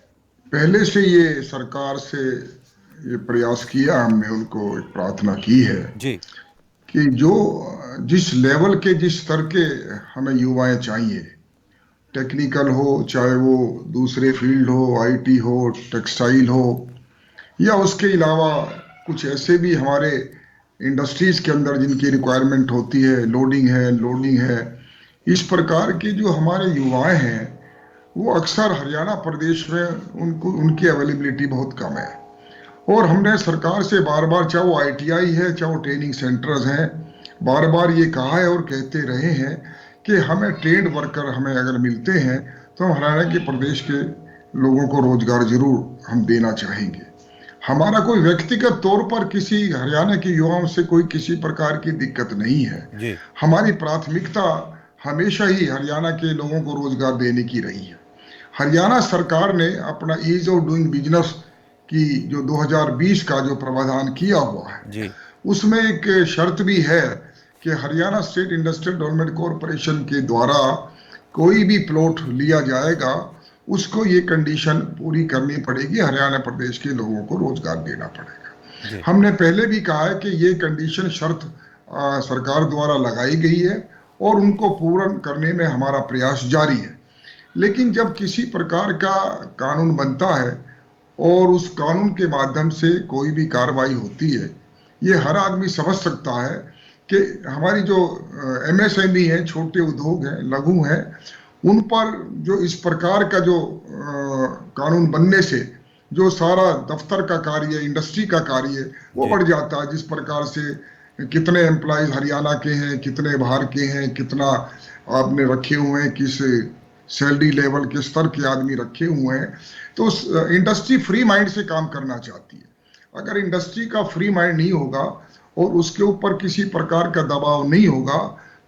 पहले से ये सरकार से ये प्रयास किया, हमने उनको एक प्रार्थना की है जी कि जो जिस लेवल के, जिस स्तर के हमें युवाएं चाहिए, टेक्निकल हो, चाहे वो दूसरे फील्ड हो, आईटी हो, टेक्सटाइल हो, या उसके अलावा कुछ ऐसे भी हमारे इंडस्ट्रीज के अंदर जिनकी रिक्वायरमेंट होती है, लोडिंग है, लोडिंग है, इस प्रकार के जो हमारे युवाएं हैं वो अक्सर हरियाणा प्रदेश में उनकी अवेलेबिलिटी बहुत कम है। और हमने सरकार से बार बार, चाहे वो ITI है, चाहे वो ट्रेनिंग सेंटर्स हैं, बार बार ये कहा है और कहते रहे हैं कि हमें ट्रेंड वर्कर हमें अगर मिलते हैं तो हम हरियाणा के प्रदेश के लोगों को रोजगार जरूर हम देना चाहेंगे। हमारा कोई व्यक्तिगत तौर पर किसी हरियाणा के युवाओं से कोई किसी प्रकार की दिक्कत नहीं है। हमारी प्राथमिकता हमेशा ही हरियाणा के लोगों को रोजगार देने की रही है। हरियाणा सरकार ने अपना ईज ऑफ डूइंग बिजनेस की जो 2020 का जो प्रावधान किया हुआ है, उसमें एक शर्त भी है कि Haryana state industrial development corporation के द्वारा कोई भी प्लॉट लिया जाएगा, उसको ये कंडीशन पूरी करनी पड़ेगी, हरियाणा प्रदेश के लोगों को रोजगार देना पड़ेगा। हमने पहले भी कहा है कि ये कंडीशन शर्त सरकार द्वारा लगाई गई है और उनको पूर्ण करने में हमारा प्रयास जारी है। लेकिन जब किसी प्रकार का कानून बनता है और उस कानून के माध्यम से कोई भी कार्रवाई होती है, ये हर आदमी समझ सकता है कि हमारी जो MSME है, छोटे उद्योग हैं, लघु हैं, उन पर जो इस प्रकार का जो कानून बनने से जो सारा दफ्तर का कार्य, इंडस्ट्री का कार्य वो बढ़ जाता है। जिस प्रकार से कितने एम्प्लॉयज हरियाणा के हैं, कितने बाहर के हैं, कितना आपने रखे हुए हैं, किस सैलरी लेवल के स्तर के आदमी रखे हुए हैं, तो इंडस्ट्री फ्री माइंड से काम करना चाहती है। अगर इंडस्ट्री का फ्री माइंड नहीं होगा और उसके ऊपर किसी प्रकार का दबाव नहीं होगा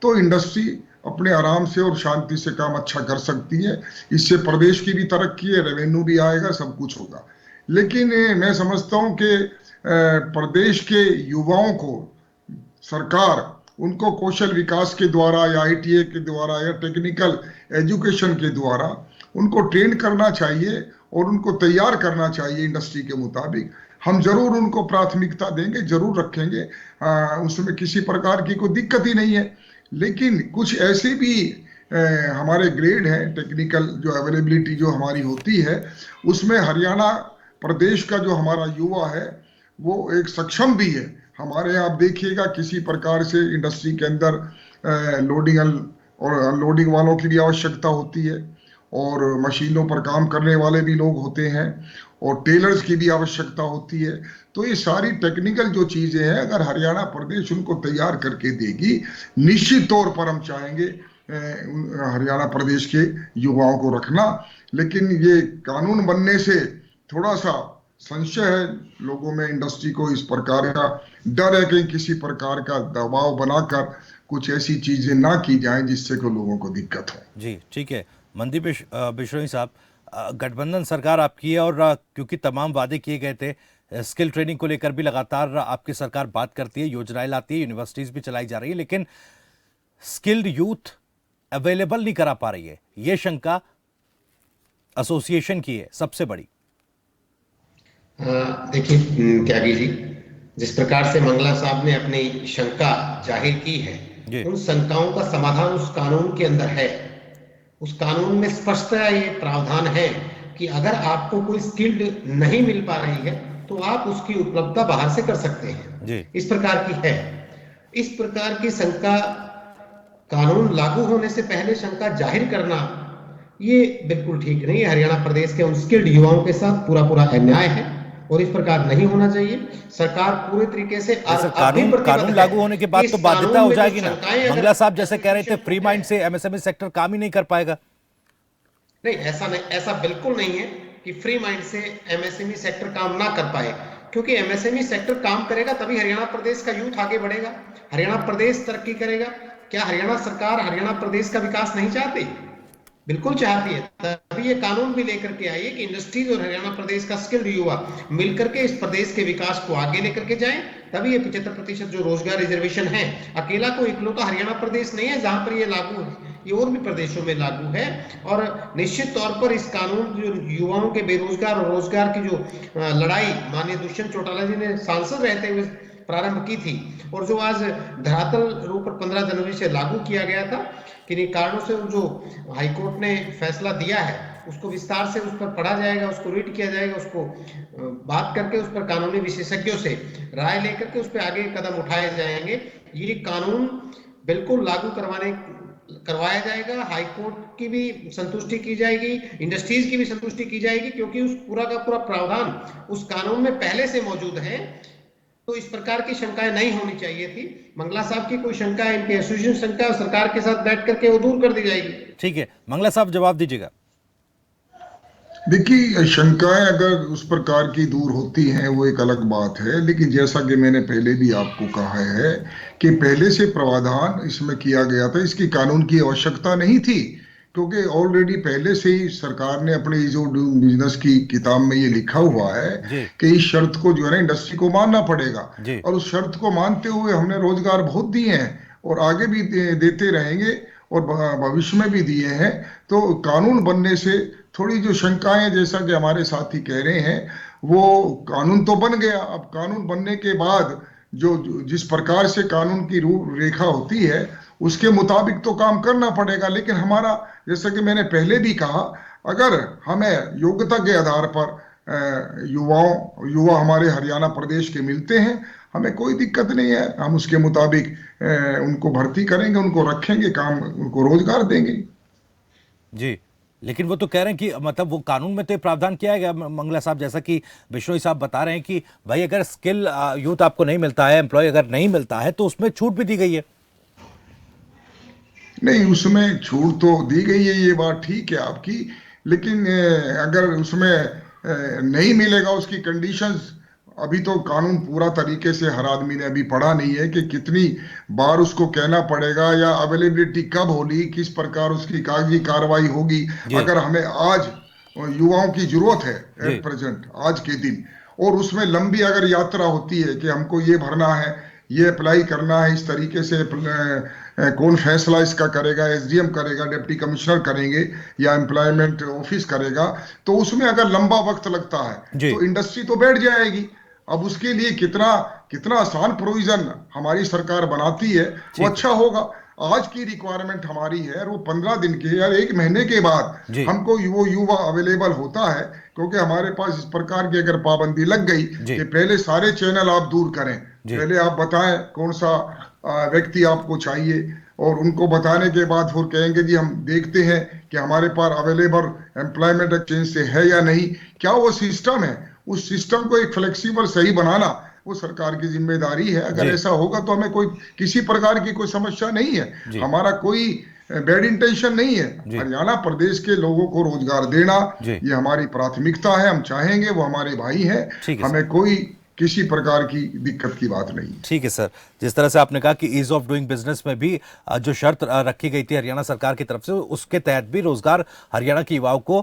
तो इंडस्ट्री अपने आराम से और शांति से काम अच्छा कर सकती है। इससे प्रदेश की भी तरक्की है, रेवेन्यू भी आएगा, सब कुछ होगा। लेकिन मैं समझता हूं कि प्रदेश के युवाओं को सरकार उनको कौशल विकास के द्वारा या ITA के द्वारा या टेक्निकल एजुकेशन के द्वारा उनको ट्रेन करना चाहिए और उनको तैयार करना चाहिए इंडस्ट्री के मुताबिक। हम जरूर उनको प्राथमिकता देंगे, जरूर रखेंगे, उसमें किसी प्रकार की कोई दिक्कत ही नहीं है। लेकिन कुछ ऐसे भी हमारे ग्रेड हैं, टेक्निकल जो अवेलेबिलिटी जो हमारी होती है, उसमें हरियाणा प्रदेश का जो हमारा युवा है वो एक सक्षम भी है। हमारे यहाँ आप देखिएगा किसी प्रकार से इंडस्ट्री के अंदर लोडिंग और अनलोडिंग वालों की भी आवश्यकता होती है और मशीनों पर काम करने वाले भी लोग होते हैं और टेलर्स की भी आवश्यकता होती है। तो ये सारी टेक्निकल जो चीजें हैं, अगर हरियाणा प्रदेश उनको तैयार करके देगी, निश्चित तौर पर हम चाहेंगे हरियाणा प्रदेश के युवाओं को रखना। लेकिन ये कानून बनने से थोड़ा सा संशय है लोगों में, इंडस्ट्री को इस प्रकार का डर है कि किसी प्रकार का दबाव बनाकर कुछ ऐसी चीजें ना की जाएं जिससे को लोगों को दिक्कत हो। जी ठीक है। मनदीप बिश्नोई साहब, गठबंधन सरकार आपकी है और क्योंकि तमाम वादे किए गए थे, स्किल ट्रेनिंग को लेकर भी लगातार आपकी सरकार बात करती है, योजनाएं लाती है, यूनिवर्सिटीज भी चलाई जा रही है, लेकिन स्किल्ड यूथ अवेलेबल नहीं करा पा रही है, ये शंका एसोसिएशन की है सबसे बड़ी। देखिए त्यागी जी, जिस प्रकार से मंगला साहब ने अपनी शंका जाहिर की है, उन शंकाओं का समाधान उस कानून के अंदर है। उस कानून में स्पष्टतः ये प्रावधान है कि अगर आपको कोई स्किल्ड नहीं मिल पा रही है तो आप उसकी उपलब्धता बाहर से कर सकते हैं जी। इस प्रकार की है। इस प्रकार की शंका कानून लागू होने से पहले शंका जाहिर करना ये बिल्कुल ठीक नहीं है। हरियाणा प्रदेश के अनस्किल्ड युवाओं के साथ पूरा अन्याय है और इस प्रकार नहीं होना चाहिए। सरकार पूरे तरीके से कानून लागू होने के बाद तो बाध्यता हो जाएगी ना। मंगला साहब जैसे कह रहे थे फ्री माइंड से एमएसएमई सेक्टर काम ही नहीं कर पाएगा। नहीं, ऐसा बिल्कुल नहीं है कि फ्री माइंड से एमएसएमई सेक्टर काम ना कर पाए, क्योंकि एमएसएमई सेक्टर काम करेगा तभी हरियाणा प्रदेश का यूथ आगे बढ़ेगा, हरियाणा प्रदेश तरक्की करेगा। क्या हरियाणा सरकार हरियाणा प्रदेश का विकास नहीं चाहती? बिल्कुल चाहती है। तभी ये कानून भी लेकर के आई है कि इंडस्ट्रीज और हरियाणा प्रदेश का स्किल्ड युवा मिलकर के इस प्रदेश के विकास को आगे लेकर के जाएं। तभी ये 75% जो रोजगार रिजर्वेशन है, अकेला को इकलौता हरियाणा प्रदेश नहीं है जहां पर ये लागू है, ये और भी प्रदेशों में लागू है। और निश्चित तौर पर इस कानून जो युवाओं के बेरोजगार और रोजगार की जो लड़ाई माननीय दुष्यंत चौटाला जी ने सांसद रहते हुए प्रारंभ की थी और जो आज धरातल रूप पर 15 जनवरी से लागू किया गया था, किन्हीं कारणों से जो हाईकोर्ट ने फैसला दिया है उसको विस्तार से उस पर पढ़ा जाएगा, उसको रीड किया जाएगा, उसको बात करके उस पर कानूनी विशेषज्ञों से राय लेकर के उस पर आगे कदम उठाए जाएंगे। ये कानून बिल्कुल लागू करवाया जाएगा। हाईकोर्ट की भी संतुष्टि की जाएगी, इंडस्ट्रीज की भी संतुष्टि की जाएगी, क्योंकि उस पूरा का पूरा प्रावधान उस कानून में पहले से मौजूद है। तो इस प्रकार की शंकाएं नहीं होनी चाहिए थी। मंगला साहब की कोई शंका है, इनके एसोसिएशन शंका है, सरकार के साथ बैठ करके वो दूर कर दी जाएगी। ठीक है, मंगला साहब जवाब दीजिएगा। देखिए, शंकाएं अगर उस प्रकार की दूर होती हैं वो एक अलग बात है, लेकिन जैसा कि मैंने पहले भी आपको कहा है कि पहले से प्रावधान इसमें किया गया था, इसकी कानून की आवश्यकता नहीं थी, क्योंकि ऑलरेडी पहले से ही सरकार ने अपने जो बिजनेस की किताब में ये लिखा हुआ है कि इस शर्त को जो है ना इंडस्ट्री को मानना पड़ेगा, और उस शर्त को मानते हुए हमने रोजगार बहुत दिए हैं और आगे भी देते रहेंगे और भविष्य में भी दिए हैं। तो कानून बनने से थोड़ी जो शंकाएं, जैसा कि हमारे साथी कह रहे हैं, वो कानून तो बन गया। अब कानून बनने के बाद जो जिस प्रकार से कानून की रूपरेखा होती है उसके मुताबिक तो काम करना पड़ेगा। लेकिन हमारा, जैसा कि मैंने पहले भी कहा, अगर हमें योग्यता के आधार पर युवा हमारे हरियाणा प्रदेश के मिलते हैं, हमें कोई दिक्कत नहीं है, हम उसके मुताबिक उनको भर्ती करेंगे, उनको रखेंगे, काम उनको रोजगार देंगे। जी, लेकिन वो तो कह रहे हैं कि मतलब वो कानून में तो प्रावधान किया गया मंगला साहब, जैसा कि बिश्नोई साहब बता रहे हैं कि भाई अगर स्किल यूथ आपको नहीं मिलता है, एम्प्लॉय अगर नहीं मिलता है, तो उसमें छूट भी दी गई है। नहीं, उसमें छूट तो दी गई है, ये बात ठीक है आपकी, लेकिन अगर उसमें नहीं मिलेगा, उसकी कंडीशंस, अभी तो कानून पूरा तरीके से हर आदमी ने अभी पढ़ा नहीं है कि कितनी बार उसको कहना पड़ेगा या अवेलेबिलिटी कब होगी, किस प्रकार उसकी कागजी कार्रवाई होगी। अगर हमें आज युवाओं की जरूरत है एट प्रेजेंट आज के दिन, और उसमें लंबी अगर यात्रा होती है कि हमको ये भरना है, ये अप्लाई करना है, इस तरीके से कौन फैसला इसका करेगा, एसडीएम करेगा, डिप्टी कमिश्नर करेंगे या एम्प्लॉयमेंट ऑफिस करेगा, तो उसमें अगर लंबा वक्त लगता है तो इंडस्ट्री तो बैठ जाएगी। अब उसके लिए कितना आसान प्रोविजन हमारी सरकार बनाती है वो अच्छा होगा। आज की रिक्वायरमेंट हमारी है वो 15 दिन के या 1 महीने के बाद हमको वो युवा अवेलेबल होता है, क्योंकि हमारे पास इस प्रकार की अगर पाबंदी लग गई कि पहले सारे चैनल आप दूर करें, पहले आप बताएं कौन सा व्यक्ति आपको चाहिए, और उनको बताने के बाद फिर कहेंगे जी हम देखते हैं कि हमारे पास अवेलेबल एम्प्लॉयमेंट एक्सचेंज से है या नहीं। क्या वो सिस्टम है, उस सिस्टम को एक फ्लेक्सिबल सही बनाना वो सरकार की जिम्मेदारी है। अगर ऐसा होगा तो हमें कोई किसी प्रकार की कोई समस्या नहीं है, हमारा कोई बैड इंटेंशन नहीं है। हरियाणा प्रदेश के लोगों को रोजगार देना ये हमारी प्राथमिकता है, हम चाहेंगे, वो हमारे भाई हैं, हमें कोई किसी प्रकार की दिक्कत की बात नहीं। ठीक है सर, जिस तरह से आपने कहा कि ईज ऑफ डूइंग बिजनेस में भी जो शर्त रखी गई थी हरियाणा सरकार की तरफ से, उसके तहत भी रोजगार हरियाणा के युवाओं को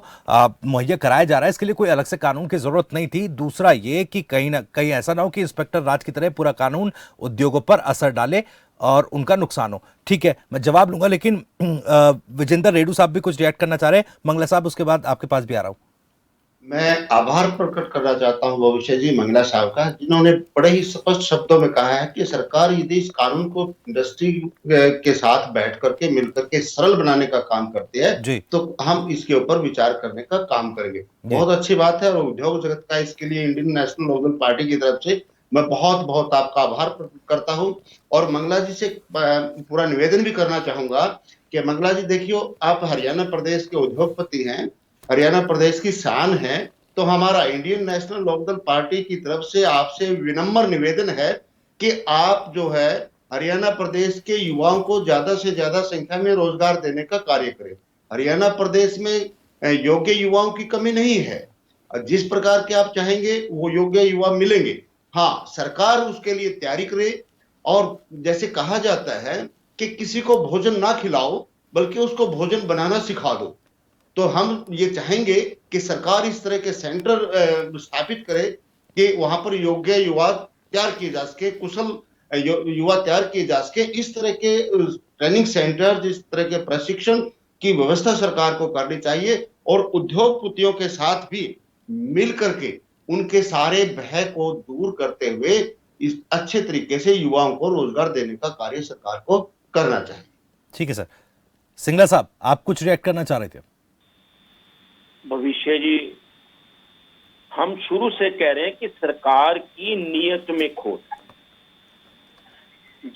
मुहैया कराया जा रहा है, इसके लिए कोई अलग से कानून की जरूरत नहीं थी। दूसरा ये कि कहीं ना कहीं ऐसा ना हो कि इंस्पेक्टर राज की तरह पूरा कानून उद्योगों पर असर डाले और उनका नुकसान हो। ठीक है, मैं जवाब लूंगा, लेकिन विजेंद्र रेड्डू साहब भी कुछ रिएक्ट करना चाह रहे हैं। मंगला साहब, उसके बाद आपके पास भी आ रहा हूं। मैं आभार प्रकट करना चाहता हूं भविष्य जी मंगला साहब का, जिन्होंने बड़े ही स्पष्ट शब्दों में कहा है कि सरकार यदि इस कानून को इंडस्ट्री के साथ बैठ करके मिलकर के सरल बनाने का काम करती है तो हम इसके ऊपर विचार करने का काम करेंगे। बहुत अच्छी बात है और उद्योग जगत का इसके लिए इंडियन नेशनल लोकदल पार्टी की तरफ से मैं बहुत बहुत आपका आभार प्रकट करता हूं। और मंगला जी से पूरा निवेदन भी करना चाहूंगा कि मंगला जी देखियो, आप हरियाणा प्रदेश के उद्योगपति हैं, हरियाणा प्रदेश की शान है, तो हमारा इंडियन नेशनल लोकदल पार्टी की तरफ से आपसे विनम्र निवेदन है कि आप जो है हरियाणा प्रदेश के युवाओं को ज्यादा से ज्यादा संख्या में रोजगार देने का कार्य करें। हरियाणा प्रदेश में योग्य युवाओं की कमी नहीं है, जिस प्रकार के आप चाहेंगे वो योग्य युवा मिलेंगे। हाँ, सरकार उसके लिए तैयारी करे और जैसे कहा जाता है कि किसी को भोजन ना खिलाओ बल्कि उसको भोजन बनाना सिखा दो, तो हम ये चाहेंगे कि सरकार इस तरह के सेंटर स्थापित करे कि वहां पर योग्य युवा तैयार किए जा सके, कुशल युवा तैयार किए जा सके। इस तरह के ट्रेनिंग सेंटर, इस तरह के प्रशिक्षण की व्यवस्था सरकार को करनी चाहिए और उद्योगपतियों के साथ भी मिल करके उनके सारे भय को दूर करते हुए इस अच्छे तरीके से युवाओं को रोजगार देने का कार्य सरकार को करना चाहिए। ठीक है सर। सिंगला साहब, आप कुछ रिएक्ट करना चाह रहे थे? भविष्य जी, हम शुरू से कह रहे हैं कि सरकार की नीयत में खोट है।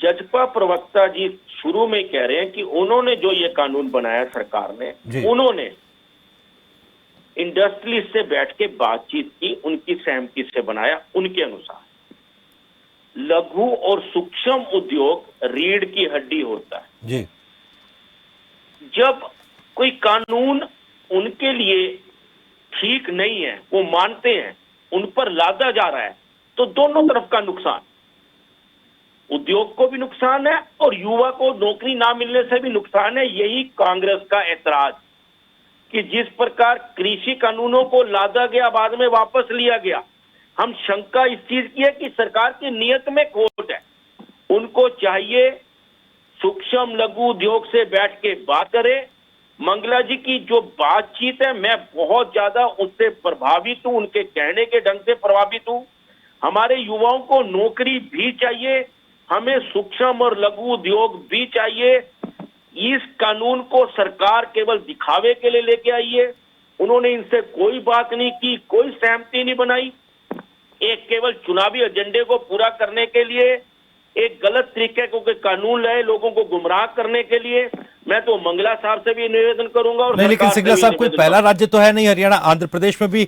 जजपा प्रवक्ता जी शुरू में कह रहे हैं कि उन्होंने जो ये कानून बनाया सरकार ने, उन्होंने इंडस्ट्रियलिस्ट से बैठ के बातचीत की, उनकी सहमति से बनाया। उनके अनुसार लघु और सूक्ष्म उद्योग रीढ़ की हड्डी होता है जी। जब कोई कानून उनके लिए ठीक नहीं है, वो मानते हैं, उन पर लादा जा रहा है, तो दोनों तरफ का नुकसान, उद्योग को भी नुकसान है और युवा को नौकरी ना मिलने से भी नुकसान है। यही कांग्रेस का ऐतराज कि जिस प्रकार कृषि कानूनों को लादा गया, बाद में वापस लिया गया, हम शंका इस चीज की है कि सरकार की नीयत में खोट है। उनको चाहिए सूक्ष्म लघु उद्योग से बैठ के बात करे। मंगला जी की जो बातचीत है, मैं बहुत ज्यादा उससे प्रभावित हूं, उनके कहने के ढंग से प्रभावित हूं। हमारे युवाओं को नौकरी भी चाहिए, हमें सूक्ष्म और लघु उद्योग भी चाहिए। इस कानून को सरकार केवल दिखावे के लिए लेके आई है। उन्होंने इनसे कोई बात नहीं की, कोई सहमति नहीं बनाई। एक केवल चुनावी एजेंडे को पूरा करने के लिए एक गलत तरीके को कानून लाए, लोगों को गुमराह करने के लिए। मैं तो मंगला साहब से भी निवेदन करूंगा और नहीं, लेकिन सिंगला साहब कोई पहला राज्य तो है नहीं, हरियाणा आंध्र प्रदेश में भी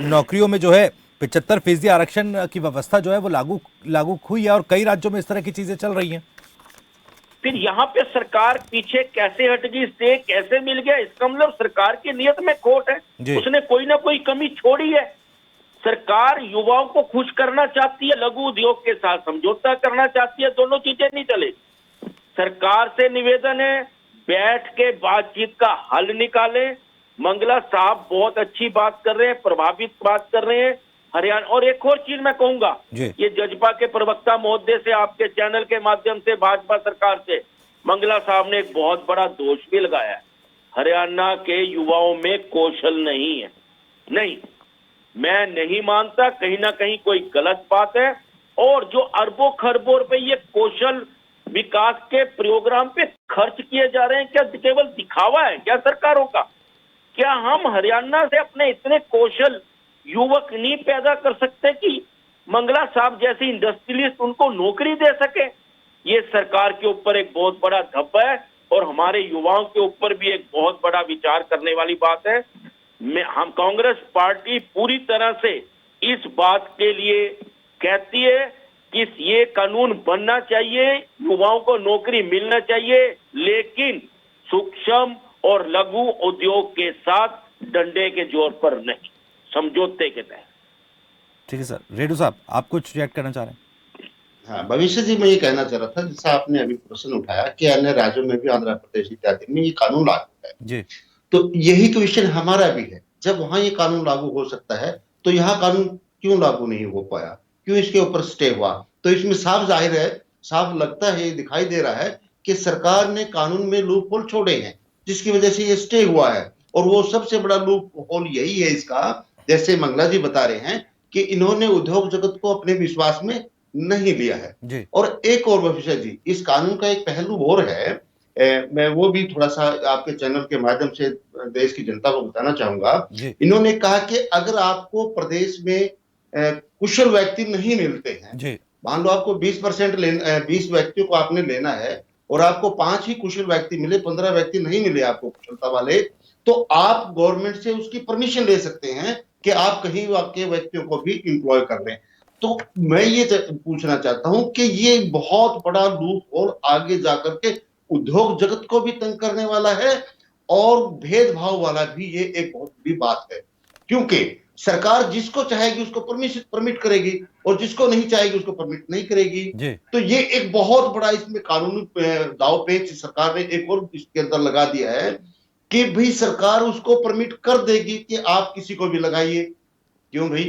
नौकरियों में जो है 75% आरक्षण की व्यवस्था जो है वो लागू हुई है और कई राज्यों में इस तरह की चीजें चल रही हैं। फिर यहाँ पे सरकार पीछे कैसे हट गई, स्टे कैसे मिल गया? इसका मतलब सरकार की नियत में खोट है, उसने कोई ना कोई कमी छोड़ी है। सरकार युवाओं को खुश करना चाहती है, लघु उद्योग के साथ समझौता करना चाहती है, दोनों चीजें नहीं चलेगी। सरकार से निवेदन है, बैठ के बातचीत का हल निकालें। मंगला साहब बहुत अच्छी बात कर रहे हैं, प्रभावित बात कर रहे हैं हरियाणा। और एक और चीज मैं कहूंगा, ये जजपा के प्रवक्ता महोदय से, आपके चैनल के माध्यम से, भाजपा सरकार से मंगला साहब ने एक बहुत बड़ा दोष भी लगाया है। हरियाणा के युवाओं में कौशल नहीं है। नहीं, मैं नहीं मानता, कहीं ना कहीं कोई गलत बात है। और जो अरबों खरबों रुपए ये कौशल विकास के प्रोग्राम पे खर्च किए जा रहे हैं, क्या केवल दिखावा है क्या सरकारों का? क्या हम हरियाणा से अपने इतने कौशल युवक नहीं पैदा कर सकते कि मंगला साहब जैसे इंडस्ट्रियलिस्ट उनको नौकरी दे सके? ये सरकार के ऊपर एक बहुत बड़ा धब्बा है और हमारे युवाओं के ऊपर भी एक बहुत बड़ा विचार करने वाली बात है। हम कांग्रेस पार्टी पूरी तरह से इस बात के लिए कहती है कि ये कानून बनना चाहिए, युवाओं को नौकरी मिलना चाहिए, लेकिन सूक्ष्म और लघु उद्योग के साथ डंडे के जोर पर नहीं, समझौते के तहत। ठीक है सर। रेड्डू साहब, आप कुछ रिएक्ट करना चाह रहे हैं? हाँ, भविष्य जी, मैं ये कहना चाह रहा था, जैसा आपने अभी प्रश्न उठाया कि अन्य राज्यों में भी, आंध्र प्रदेश इत्यादि में ये कानून लागू है जी, तो यही क्वेश्चन हमारा भी है। जब वहां ये कानून लागू हो सकता है तो यहाँ कानून क्यों लागू नहीं हो पाया, क्यों इसके ऊपर स्टे हुआ? तो इसमें साफ जाहिर है, साफ लगता है, दिखाई दे रहा है कि सरकार ने कानून में लूप होल छोड़े हैं, जिसकी वजह से ये स्टे हुआ है। और वो सबसे बड़ा लूप होल यही है इसका जैसे मंगला जी बता रहे हैं कि इन्होंने उद्योग जगत को अपने विश्वास में नहीं लिया है। जी। और एक और विषय जी, इस कानून का एक पहलू और है, मैं वो भी थोड़ा सा आपके चैनल के माध्यम से देश की जनता को बताना चाहूंगा। इन्होंने कहा कि अगर आपको प्रदेश में कुशल व्यक्ति नहीं मिलते हैं, मान लो आपको 20% 20 व्यक्तियों को आपने लेना है और आपको 5 ही कुशल व्यक्ति मिले, 15 व्यक्ति नहीं मिले आपको कुशलता वाले, तो आप गवर्नमेंट से उसकी परमिशन ले सकते हैं कि आप कहीं आपके व्यक्तियों को भी इंप्लॉय कर लें। तो मैं ये पूछना चाहता हूं कि ये बहुत बड़ा लूप होल आगे जाकर के उद्योग जगत को भी तंग करने वाला है और भेदभाव वाला भी ये एक बहुत बड़ी बात है, क्योंकि सरकार जिसको चाहेगी उसको परमिट करेगी और जिसको नहीं चाहेगी उसको परमिट नहीं करेगी। तो ये एक बहुत बड़ा इसमें कानूनी दाव पेच सरकार ने एक और इसके अंदर लगा दिया है कि भाई सरकार उसको परमिट कर देगी कि आप किसी को भी लगाइए। क्यों भाई?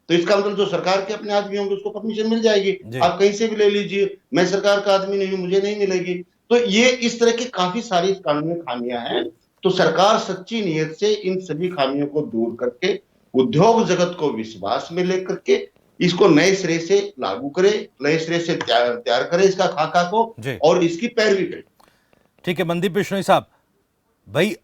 तो इसका मतलब जो सरकार के अपने आदमी होंगे उसको परमिशन मिल जाएगी, आप कहीं से भी ले लीजिए, मैं सरकार का आदमी नहीं हूं, मुझे नहीं मिलेगी। तो ये इस तरह की काफी सारी इस कानून में खामियां हैं। तो सरकार सच्ची नीयत से इन सभी खामियों को दूर करके उद्योग जगत को विश्वास में लेकर के इसको नए सिरे से लागू करे, नए सिरे से तैयार करे इसका खाका को और इसकी पैरवी करे। ठीक है मनदीप बिश्नोई साहब, भाई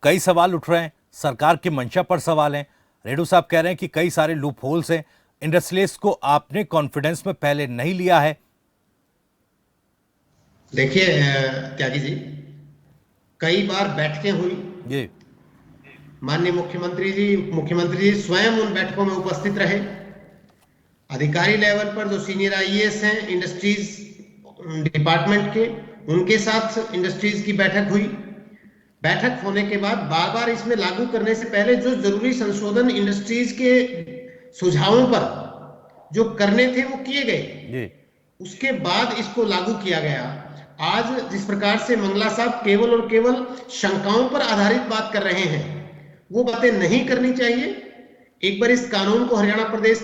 कई सवाल उठ रहे हैं, सरकार की मंशा पर सवाल हैं। रेडू साहब कह रहे हैं कि कई सारे लूप होल्स हैं, इंडस्ट्रियलिस्ट को आपने कॉन्फिडेंस में पहले नहीं लिया है। देखिए त्यागी जी, कई बार बैठकें हुई, माननीय मुख्यमंत्री जी, उप मुख्यमंत्री जी स्वयं उन बैठकों में उपस्थित रहे। अधिकारी लेवल पर जो सीनियर आईएएस हैं इंडस्ट्रीज डिपार्टमेंट के, उनके साथ इंडस्ट्रीज की बैठक हुई। बैठक होने के बाद बार बार इसमें लागू करने से पहले जो जरूरी संशोधन इंडस्ट्रीज के सुझावों पर जो करने थे वो किए गए, उसके बाद इसको लागू किया गया। आज जिस प्रकार से मंगला साहब केवल और केवल शंकाओं पर आधारित बात कर रहे हैं, वो बातें नहीं करनी चाहिए। एक बार इस कानून को हरियाणा प्रदेश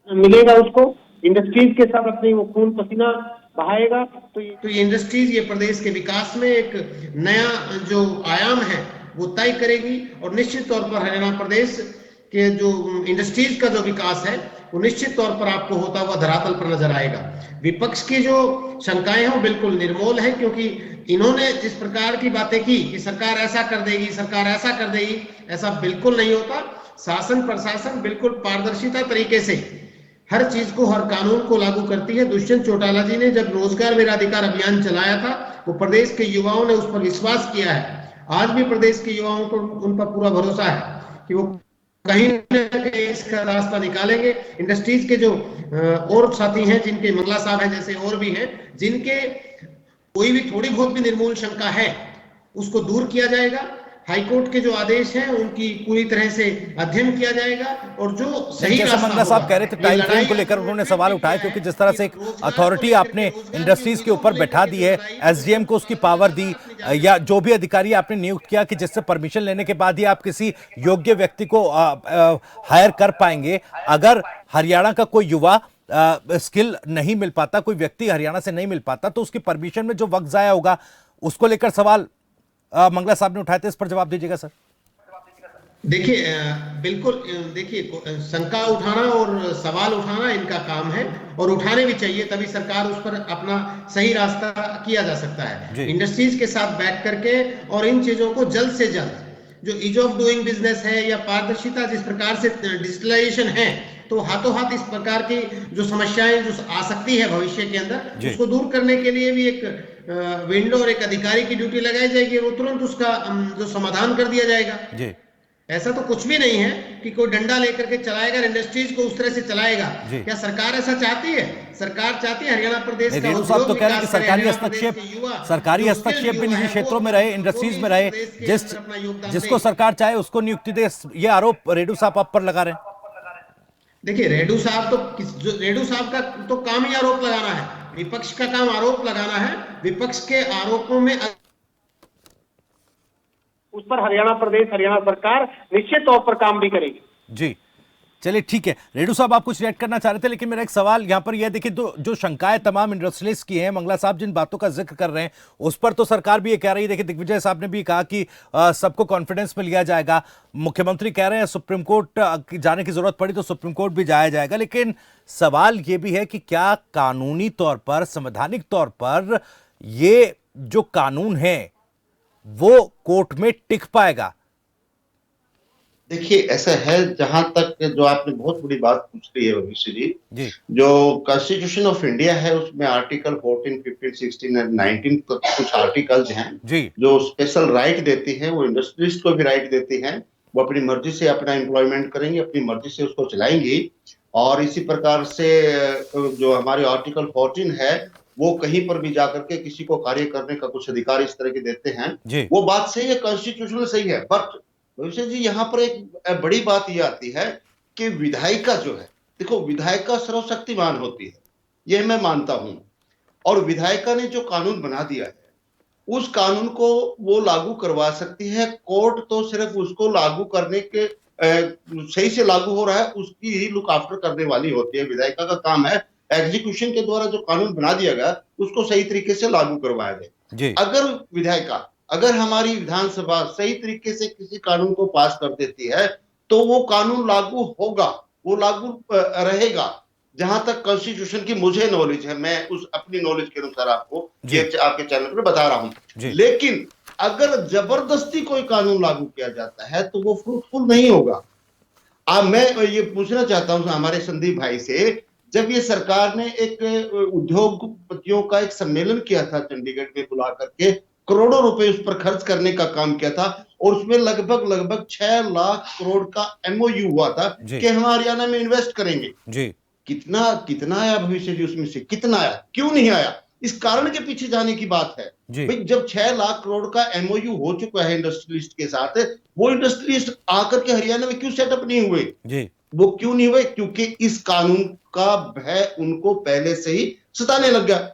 मिलेगा, उसको इंडस्ट्रीज के साथ अपनी वो खून पसीना बहाएगा, तो ये इंडस्ट्रीज ये प्रदेश के विकास में एक नया जो आयाम है वो तय करेगी और निश्चित तौर पर हरियाणा प्रदेश के जो इंडस्ट्रीज का जो विकास है वो निश्चित तौर पर आपको होता हुआ धरातल पर नजर आएगा। विपक्ष की जो शंकाएं हैं वो बिल्कुल निर्मूल है, क्योंकि इन्होंने जिस प्रकार की बातें की कि सरकार ऐसा कर देगी, सरकार ऐसा कर देगी, ऐसा बिल्कुल नहीं होता। शासन प्रशासन बिल्कुल पारदर्शिता तरीके से हर चीज को, हर कानून को लागू करती है। दुष्यंत चौटाला जी ने जब रोजगार मेरा अधिकार अभियान चलाया था, वो प्रदेश के युवाओं ने उस पर विश्वास किया है। आज भी प्रदेश के युवाओं को उन पर पूरा भरोसा है कि वो कहीं न कहीं इसका रास्ता निकालेंगे। इंडस्ट्रीज के जो और साथी हैं, जिनके मंगला साहब हैं जैसे और भी हैं, जिनके कोई भी थोड़ी बहुत भी निर्मूल शंका है उसको दूर किया जाएगा। हाईकोर्ट के जो आदेश हैं उनकी पूरी तरह से अध्ययन किया जाएगा और जो सही जैसा मंगला साहब कह रहे थे टाइम फ्रेम को लेकर उन्होंने सवाल उठाया, क्योंकि जिस तरह से एक अथॉरिटी आपने इंडस्ट्रीज के ऊपर बैठा दी है, एसडीएम को उसकी पावर दी, या जो भी अधिकारी आपने नियुक्त किया कि जिससे परमिशन लेने के बाद ही आप किसी योग्य व्यक्ति को हायर कर पाएंगे। अगर हरियाणा का कोई युवा स्किल नहीं मिल पाता, कोई व्यक्ति हरियाणा से नहीं मिल पाता, तो उसकी परमिशन में जो वक्त जाया होगा, उसको लेकर सवाल मंगला साहब ने उठाए थे। इस पर जवाब दीजिएगा सर। देखिए बिल्कुल, देखिए शंका उठाना और सवाल उठाना इनका काम है और उठाने भी चाहिए, तभी सरकार उस पर अपना सही रास्ता किया जा सकता है। इंडस्ट्रीज के साथ बैठ करके और इन चीजों को जल्द से जल्द, जो ईज ऑफ डूइंग बिजनेस है या पारदर्शिता, जिस प्रकार से डिजिटलाइजेशन है, तो हाथों हाथ इस प्रकार की जो समस्याएं जो आ सकती है भविष्य के अंदर, उसको दूर करने के लिए भी एक विंडो और एक अधिकारी की ड्यूटी लगाई जाएगी और तुरंत उसका जो समाधान कर दिया जाएगा। ऐसा तो कुछ भी नहीं है कि कोई डंडा लेकर के चलाएगा, इंडस्ट्रीज को उस तरह से चलाएगा। क्या सरकार ऐसा चाहती है? सरकार चाहती है हरियाणा प्रदेश का साहब तो कह रहे हैं कि सरकारी हस्तक्षेप भी निजी क्षेत्रों में रहे, इंडस्ट्रीज में रहे, जिसको सरकार चाहे उसको नियुक्ति दे। ये आरोप रेडू साहब आप पर लगा रहे हैं। देखिए रेडू साहब का तो काम ही आरोप लगाना है, विपक्ष का काम आरोप लगाना है। विपक्ष के आरोपों में उस पर हरियाणा प्रदेश, हरियाणा सरकार निश्चित तौर पर काम भी करेगी। जी चलिए ठीक है, रेडू साहब आप कुछ रिएक्ट करना चाह रहे थे, लेकिन मेरा एक सवाल यहाँ पर यह देखिए, जो शंकाएं तमाम इंडस्ट्रियलिस्ट की हैं, मंगला साहब जिन बातों का जिक्र कर रहे हैं उस पर तो सरकार भी ये कह रही है, देखिए दिग्विजय साहब ने भी कहा कि सबको कॉन्फिडेंस में लिया जाएगा, मुख्यमंत्री कह रहे हैं सुप्रीम कोर्ट जाने की जरूरत पड़ी तो सुप्रीम कोर्ट भी जाया जाएगा, लेकिन सवाल ये भी है कि क्या कानूनी तौर पर, संवैधानिक तौर पर ये जो कानून है वो कोर्ट में टिक पाएगा? देखिए ऐसा है, जहां तक जो आपने बहुत बड़ी बात पूछ रही है भविष्य जी, जो कॉन्स्टिट्यूशन ऑफ इंडिया है उसमें आर्टिकल 14, 15, 16 और 19 कुछ आर्टिकल्स हैं जो स्पेशल राइट देती है, वो इंडस्ट्रियलिस्ट को भी राइट देती है, वो अपनी मर्जी से अपना एम्प्लॉयमेंट करेंगे, अपनी मर्जी से उसको चलाएंगी। और इसी प्रकार से जो हमारे आर्टिकल 14 है वो कहीं पर भी जाकर के किसी को कार्य करने का कुछ अधिकार इस तरह के देते हैं, वो बात सही है, कॉन्स्टिट्यूशनल सही है। बट भविष्य जी यहाँ पर एक बड़ी बात ये आती है कि विधायिका जो है, देखो विधायिका सर्वशक्तिमान होती है, यह मैं मानता हूं, और विधायिका ने जो कानून बना दिया है उस कानून को वो लागू करवा सकती है। कोर्ट तो सिर्फ उसको लागू करने के सही से लागू हो रहा है उसकी ही लुक आफ्टर करने वाली होती है। विधायिका का काम है एग्जीक्यूशन के द्वारा जो कानून बना दिया गया उसको सही तरीके से लागू करवाया जाए। अगर विधायिका, अगर हमारी विधानसभा सही तरीके से किसी कानून को पास कर देती है तो वो कानून लागू होगा, वो लागू रहेगा। जहां तक कॉन्स्टिट्यूशन की मुझे नॉलेज है, मैं उस अपनी नॉलेज के अनुसार आपको ये आपके चैनल पर बता रहा हूं। लेकिन अगर जबरदस्ती कोई कानून लागू किया जाता है तो वो फ्रूटफुल नहीं होगा। अब मैं ये पूछना चाहता हूं हमारे संदीप भाई से, जब ये सरकार ने एक उद्योगपतियों का एक सम्मेलन किया था चंडीगढ़ में बुला करके, करोड़ों रुपए उस पर खर्च करने का काम किया था और उसमें लगभग 6 लाख करोड़ का एमओयू हुआ था कि हम हरियाणा में इन्वेस्ट करेंगे। कितना आया भविष्य जी उसमें से, कितना आया, क्यों नहीं आया? इस कारण के पीछे जाने की बात है भाई। जब 6 लाख करोड़ का एमओयू हो चुका है इंडस्ट्रियलिस्ट के साथ, वो इंडस्ट्रियलिस्ट आकर के हरियाणा में क्यों सेटअप नहीं हुए? वो क्यों नहीं हुए? क्योंकि इस कानून का भय उनको पहले से ही सताने लग गया।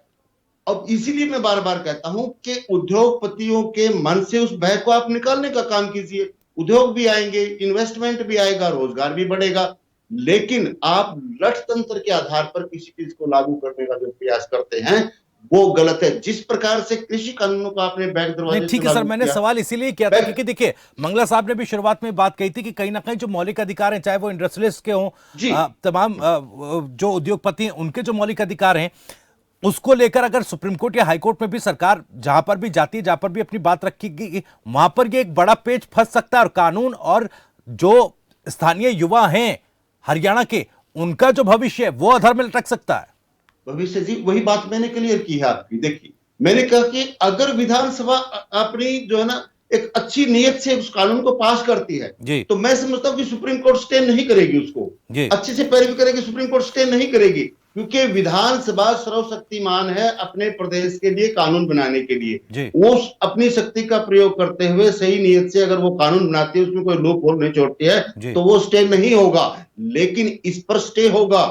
अब इसीलिए मैं बार बार कहता हूं कि उद्योगपतियों के मन से उस भय को आप निकालने का काम कीजिए। उद्योग भी आएंगे, इन्वेस्टमेंट भी आएगा, रोजगार भी बढ़ेगा। लेकिन आप लठतंत्र के आधार पर किसी चीज को लागू करने का जो प्रयास करते हैं वो गलत है। जिस प्रकार से कृषि कानूनों को आपने बैक दरवाजे, ठीक है सर, मैंने सवाल इसीलिए किया था क्योंकि देखिए मंगला साहब ने भी शुरुआत में बात कही थी कि कहीं ना कहीं जो मौलिक अधिकार हैं, चाहे वो इंडस्ट्रियलिस्ट के हों, तमाम जो उद्योगपति हैं उनके जो मौलिक अधिकार हैं उसको लेकर अगर सुप्रीम कोर्ट या हाई कोर्ट में भी सरकार जहां पर भी जाती है, जहां पर भी अपनी बात रखी, वहां पर ये एक बड़ा पेच फंस सकता है और कानून और जो स्थानीय युवा हैं हरियाणा के, उनका जो भविष्य है वो अधर में लटक सकता है। भविष्य जी वही बात मैंने क्लियर की है आपकी। देखिए मैंने कहा कि अगर विधानसभा अपनी जो है ना एक अच्छी नीयत से उस कानून को पास करती है तो मैं समझता हूं कि सुप्रीम कोर्ट स्टे नहीं करेगी, उसको अच्छे से पैरवी करेगी, सुप्रीम कोर्ट स्टे नहीं करेगी, क्योंकि विधानसभा सर्वशक्तिमान है अपने प्रदेश के लिए कानून बनाने के लिए। वो अपनी शक्ति का प्रयोग करते हुए सही नीयत से अगर वो कानून बनाती है, उसमें कोई लूप होल नहीं छोड़ती है तो वो स्टे नहीं होगा। लेकिन इस पर स्टे होगा,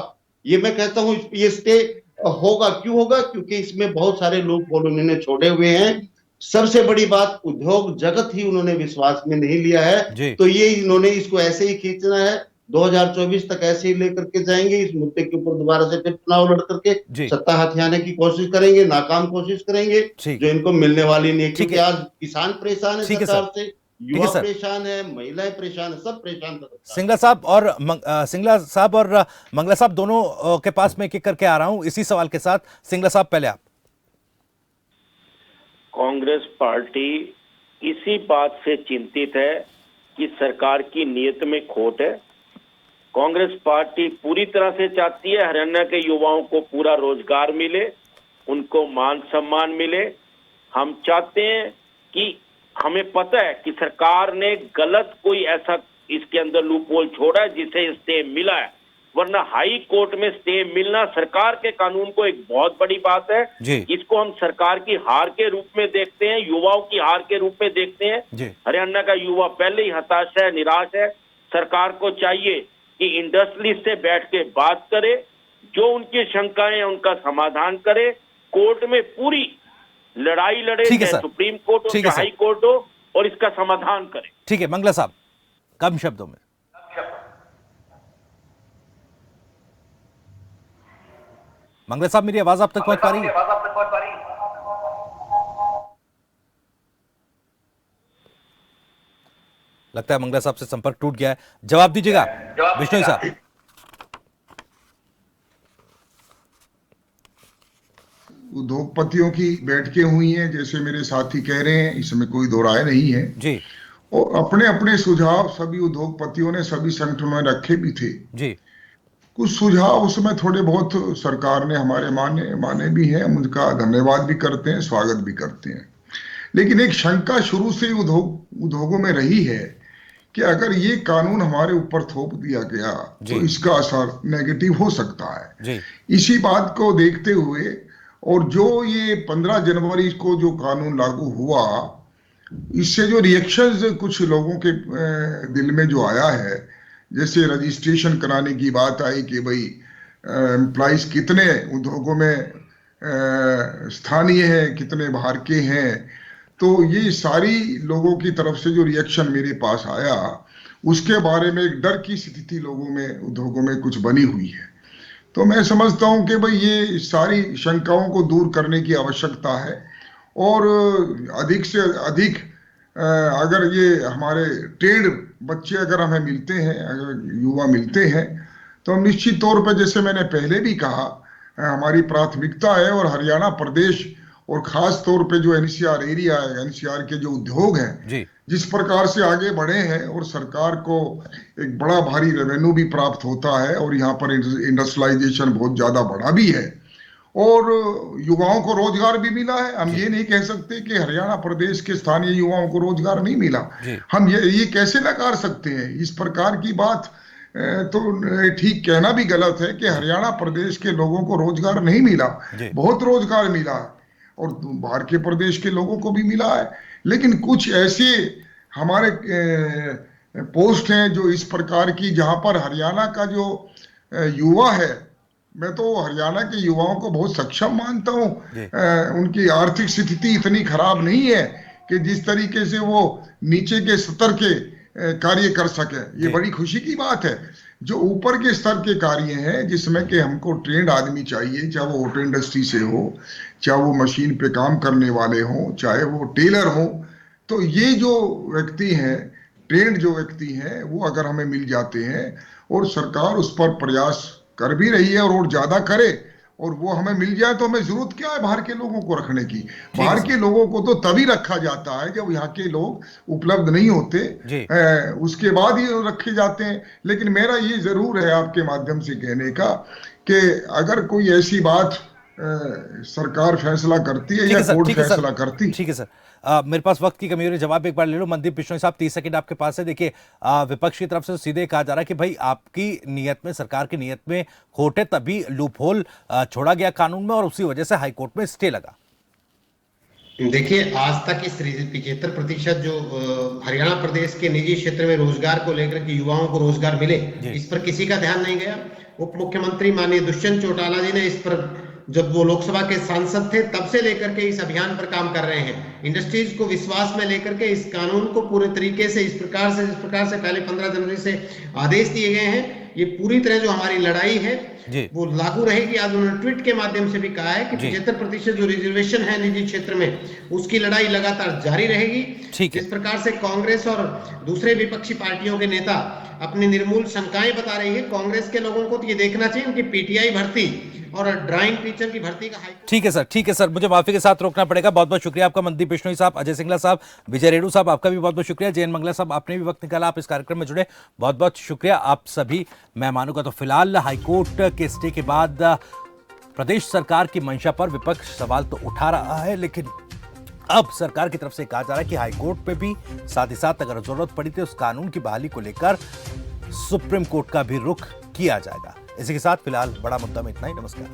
ये मैं कहता हूं, ये स्टे होगा। क्यों होगा? क्योंकि इसमें बहुत सारे लोग उन्होंने छोड़े हुए हैं। सबसे बड़ी बात, उद्योग जगत ही उन्होंने विश्वास में नहीं लिया है, तो ये इन्होंने इसको ऐसे ही खींचना है। 2024 तक ऐसे ही लेकर के जाएंगे। इस मुद्दे के ऊपर दोबारा से फिर चुनाव लड़ करके सत्ता हथियाने की कोशिश करेंगे, नाकाम कोशिश करेंगे, जो इनको मिलने वाली नहीं है। क्योंकि आज किसान परेशान है सरकार से, युवा परेशान है, महिलाएं परेशान है, सब परेशान। सिंगला साहब और मंगला साहब दोनों के पास मैं एक करके आ रहा हूं इसी सवाल के साथ। सिंगला साहब पहले आप। कांग्रेस पार्टी इसी बात से चिंतित है कि सरकार की नीयत में खोट है। कांग्रेस पार्टी पूरी तरह से चाहती है हरियाणा के युवाओं को पूरा रोजगार मिले, उनको मान सम्मान मिले। हम चाहते हैं कि, हमें पता है कि सरकार ने गलत कोई ऐसा इसके अंदर लूपहोल छोड़ा है जिसे स्टे मिला है, वरना हाई कोर्ट में स्टे मिलना सरकार के कानून को एक बहुत बड़ी बात है। इसको हम सरकार की हार के रूप में देखते हैं, युवाओं की हार के रूप में देखते हैं। हरियाणा का युवा पहले ही हताश है, निराश है। सरकार को चाहिए कि इंडस्ट्रियलिस्ट से बैठ के बात करे, जो उनकी शंकाएं हैं उनका समाधान करे, कोर्ट में पूरी लड़ाई लड़े, चाहे सुप्रीम कोर्ट हो चाहे हाई कोर्ट हो, और इसका समाधान करे। ठीक है मंगला साहब, कम शब्दों में। मंगला साहब, मेरी आवाज आप तक पहुंच पा रही है? लगता है मंगला साहब से संपर्क टूट गया है। जवाब दीजिएगा बिश्नोई साहब। उद्योगपतियों की बैठकें हुई हैं, जैसे मेरे साथी कह रहे हैं, इसमें कोई दो राय नहीं है जी। और अपने अपने सुझाव सभी उद्योगपतियों ने सभी संगठनों ने रखे भी थे जी। कुछ सुझाव उसमें थोड़े बहुत सरकार ने हमारे माने भी हैं, हम उनका धन्यवाद भी करते हैं, स्वागत भी करते हैं। लेकिन एक शंका शुरू से उद्योगों में रही है कि अगर ये कानून हमारे ऊपर थोप दिया गया तो इसका असर नेगेटिव हो सकता है जी। इसी बात को देखते हुए और जो ये 15 जनवरी को जो कानून लागू हुआ, इससे जो रिएक्शंस कुछ लोगों के दिल में जो आया है, जैसे रजिस्ट्रेशन कराने की बात आई कि भाई एम्प्लॉइज कितने उद्योगों में स्थानीय हैं, कितने बाहर के हैं, तो ये सारी लोगों की तरफ से जो रिएक्शन मेरे पास आया, उसके बारे में एक डर की स्थिति लोगों में, उद्योगों में कुछ बनी हुई है। तो मैं समझता हूं कि भाई ये सारी शंकाओं को दूर करने की आवश्यकता है और अधिक से अधिक अगर ये हमारे ट्रेड बच्चे अगर हमें मिलते हैं, अगर युवा मिलते हैं, तो हम निश्चित तौर पर, जैसे मैंने पहले भी कहा, हमारी प्राथमिकता है और हरियाणा प्रदेश और खास तौर पे जो एनसीआर एरिया है, एनसीआर के जो उद्योग हैं, जिस प्रकार से आगे बढ़े हैं और सरकार को एक बड़ा भारी रेवेन्यू भी प्राप्त होता है और यहाँ पर इंडस्ट्रियलाइजेशन बहुत ज्यादा बढ़ा भी है और युवाओं को रोजगार भी मिला है। हम ये नहीं कह सकते कि हरियाणा प्रदेश के स्थानीय युवाओं को रोजगार नहीं मिला। हम ये कैसे नकार सकते हैं? इस प्रकार की बात तो ठीक कहना भी गलत है कि हरियाणा प्रदेश के लोगों को रोजगार नहीं मिला, बहुत रोजगार मिला और बाहर के प्रदेश के लोगों को भी मिला है। लेकिन कुछ ऐसे हमारे पोस्ट हैं जो इस प्रकार की, जहां पर हरियाणा का जो युवा है, मैं तो हरियाणा के युवाओं को बहुत सक्षम मानता हूं। उनकी आर्थिक स्थिति इतनी खराब नहीं है कि जिस तरीके से वो नीचे के स्तर के कार्य कर सके, ये बड़ी खुशी की बात है। जो ऊपर के स्तर के कार्य हैं, जिसमें कि हमको ट्रेंड आदमी चाहिए, चाहे वो ऑटो इंडस्ट्री से हो, चाहे वो मशीन पे काम करने वाले हों, चाहे वो टेलर हों, तो ये जो व्यक्ति हैं, ट्रेंड जो व्यक्ति हैं, वो अगर हमें मिल जाते हैं और सरकार उस पर प्रयास कर भी रही है और ज्यादा करे और वो हमें मिल जाए, तो हमें जरूरत क्या है बाहर के लोगों को रखने की? बाहर के लोगों को तो तभी रखा जाता है जब यहाँ के लोग उपलब्ध नहीं होते, उसके बाद ही रखे जाते हैं। लेकिन मेरा ये जरूर है आपके माध्यम से कहने का कि अगर कोई ऐसी बात सरकार फैसला करती है या कोर्ट फैसला करती है। ठीक है सर, मेरे पास वक्त की कमी हो रही है, जवाब एक बार ले लो। मनदीप बिश्नोई साहब, 30 सेकंड आपके पास है। देखिए, विपक्ष की तरफ से सीधे कहा जा रहा है कि भाई आपकी नीयत में, सरकार की नीयत में खोट है, तभी लूपहोल छोड़ा गया कानून में और उसी वजह से हाईकोर्ट में स्टे लगा। देखिए, आज तक इस 75% जो हरियाणा प्रदेश के निजी क्षेत्र में रोजगार को लेकर के युवाओं को रोजगार मिले, इस पर किसी का ध्यान नहीं गया। उप मुख्यमंत्री माननीय दुष्यंत चौटाला जी ने इस पर, जब वो लोकसभा के सांसद थे, तब से लेकर के इस अभियान पर काम कर रहे हैं। इंडस्ट्रीज को विश्वास में लेकर के इस कानून को पूरे तरीके से जिस प्रकार से पहले 15 जनवरी से आदेश दिए गए हैं, ये पूरी तरह जो हमारी लड़ाई है वो लागू रहेगी। आज उन्होंने ट्वीट के माध्यम से भी कहा है कि 75% जो रिजर्वेशन है निजी क्षेत्र में, उसकी लड़ाई लगातार जारी रहेगी। इस प्रकार से कांग्रेस और दूसरे विपक्षी पार्टियों के नेता अपनी निर्मूल शंकाएं बता रही है, कांग्रेस के लोगों को तो ये देखना चाहिए उनकी पीटीआई भर्ती और ड्राइंग टीचर की भर्ती का ठीक है सर, मुझे माफी के साथ रोकना पड़ेगा। बहुत बहुत शुक्रिया आपका मनदीप बिश्नोई साहब, अजय सिंगला साहब, विजय रेणु साहब, आपका भी बहुत बहुत शुक्रिया। जयंत मंगला साहब, आपने भी वक्त निकाला, आप इस कार्यक्रम में जुड़े, बहुत बहुत शुक्रिया आप सभी मेहमानों का। तो फिलहाल हाईकोर्ट के स्टे के बाद प्रदेश सरकार की मंशा पर विपक्ष सवाल तो उठा रहा है, लेकिन अब सरकार की तरफ से कहा जा रहा है कि हाईकोर्ट पे भी साथ ही साथ अगर जरूरत पड़ी तो उस कानून की बहाली को लेकर सुप्रीम कोर्ट का भी रुख किया जाएगा। इसी के साथ फिलहाल बड़ा मुद्दा में इतना ही। नमस्कार।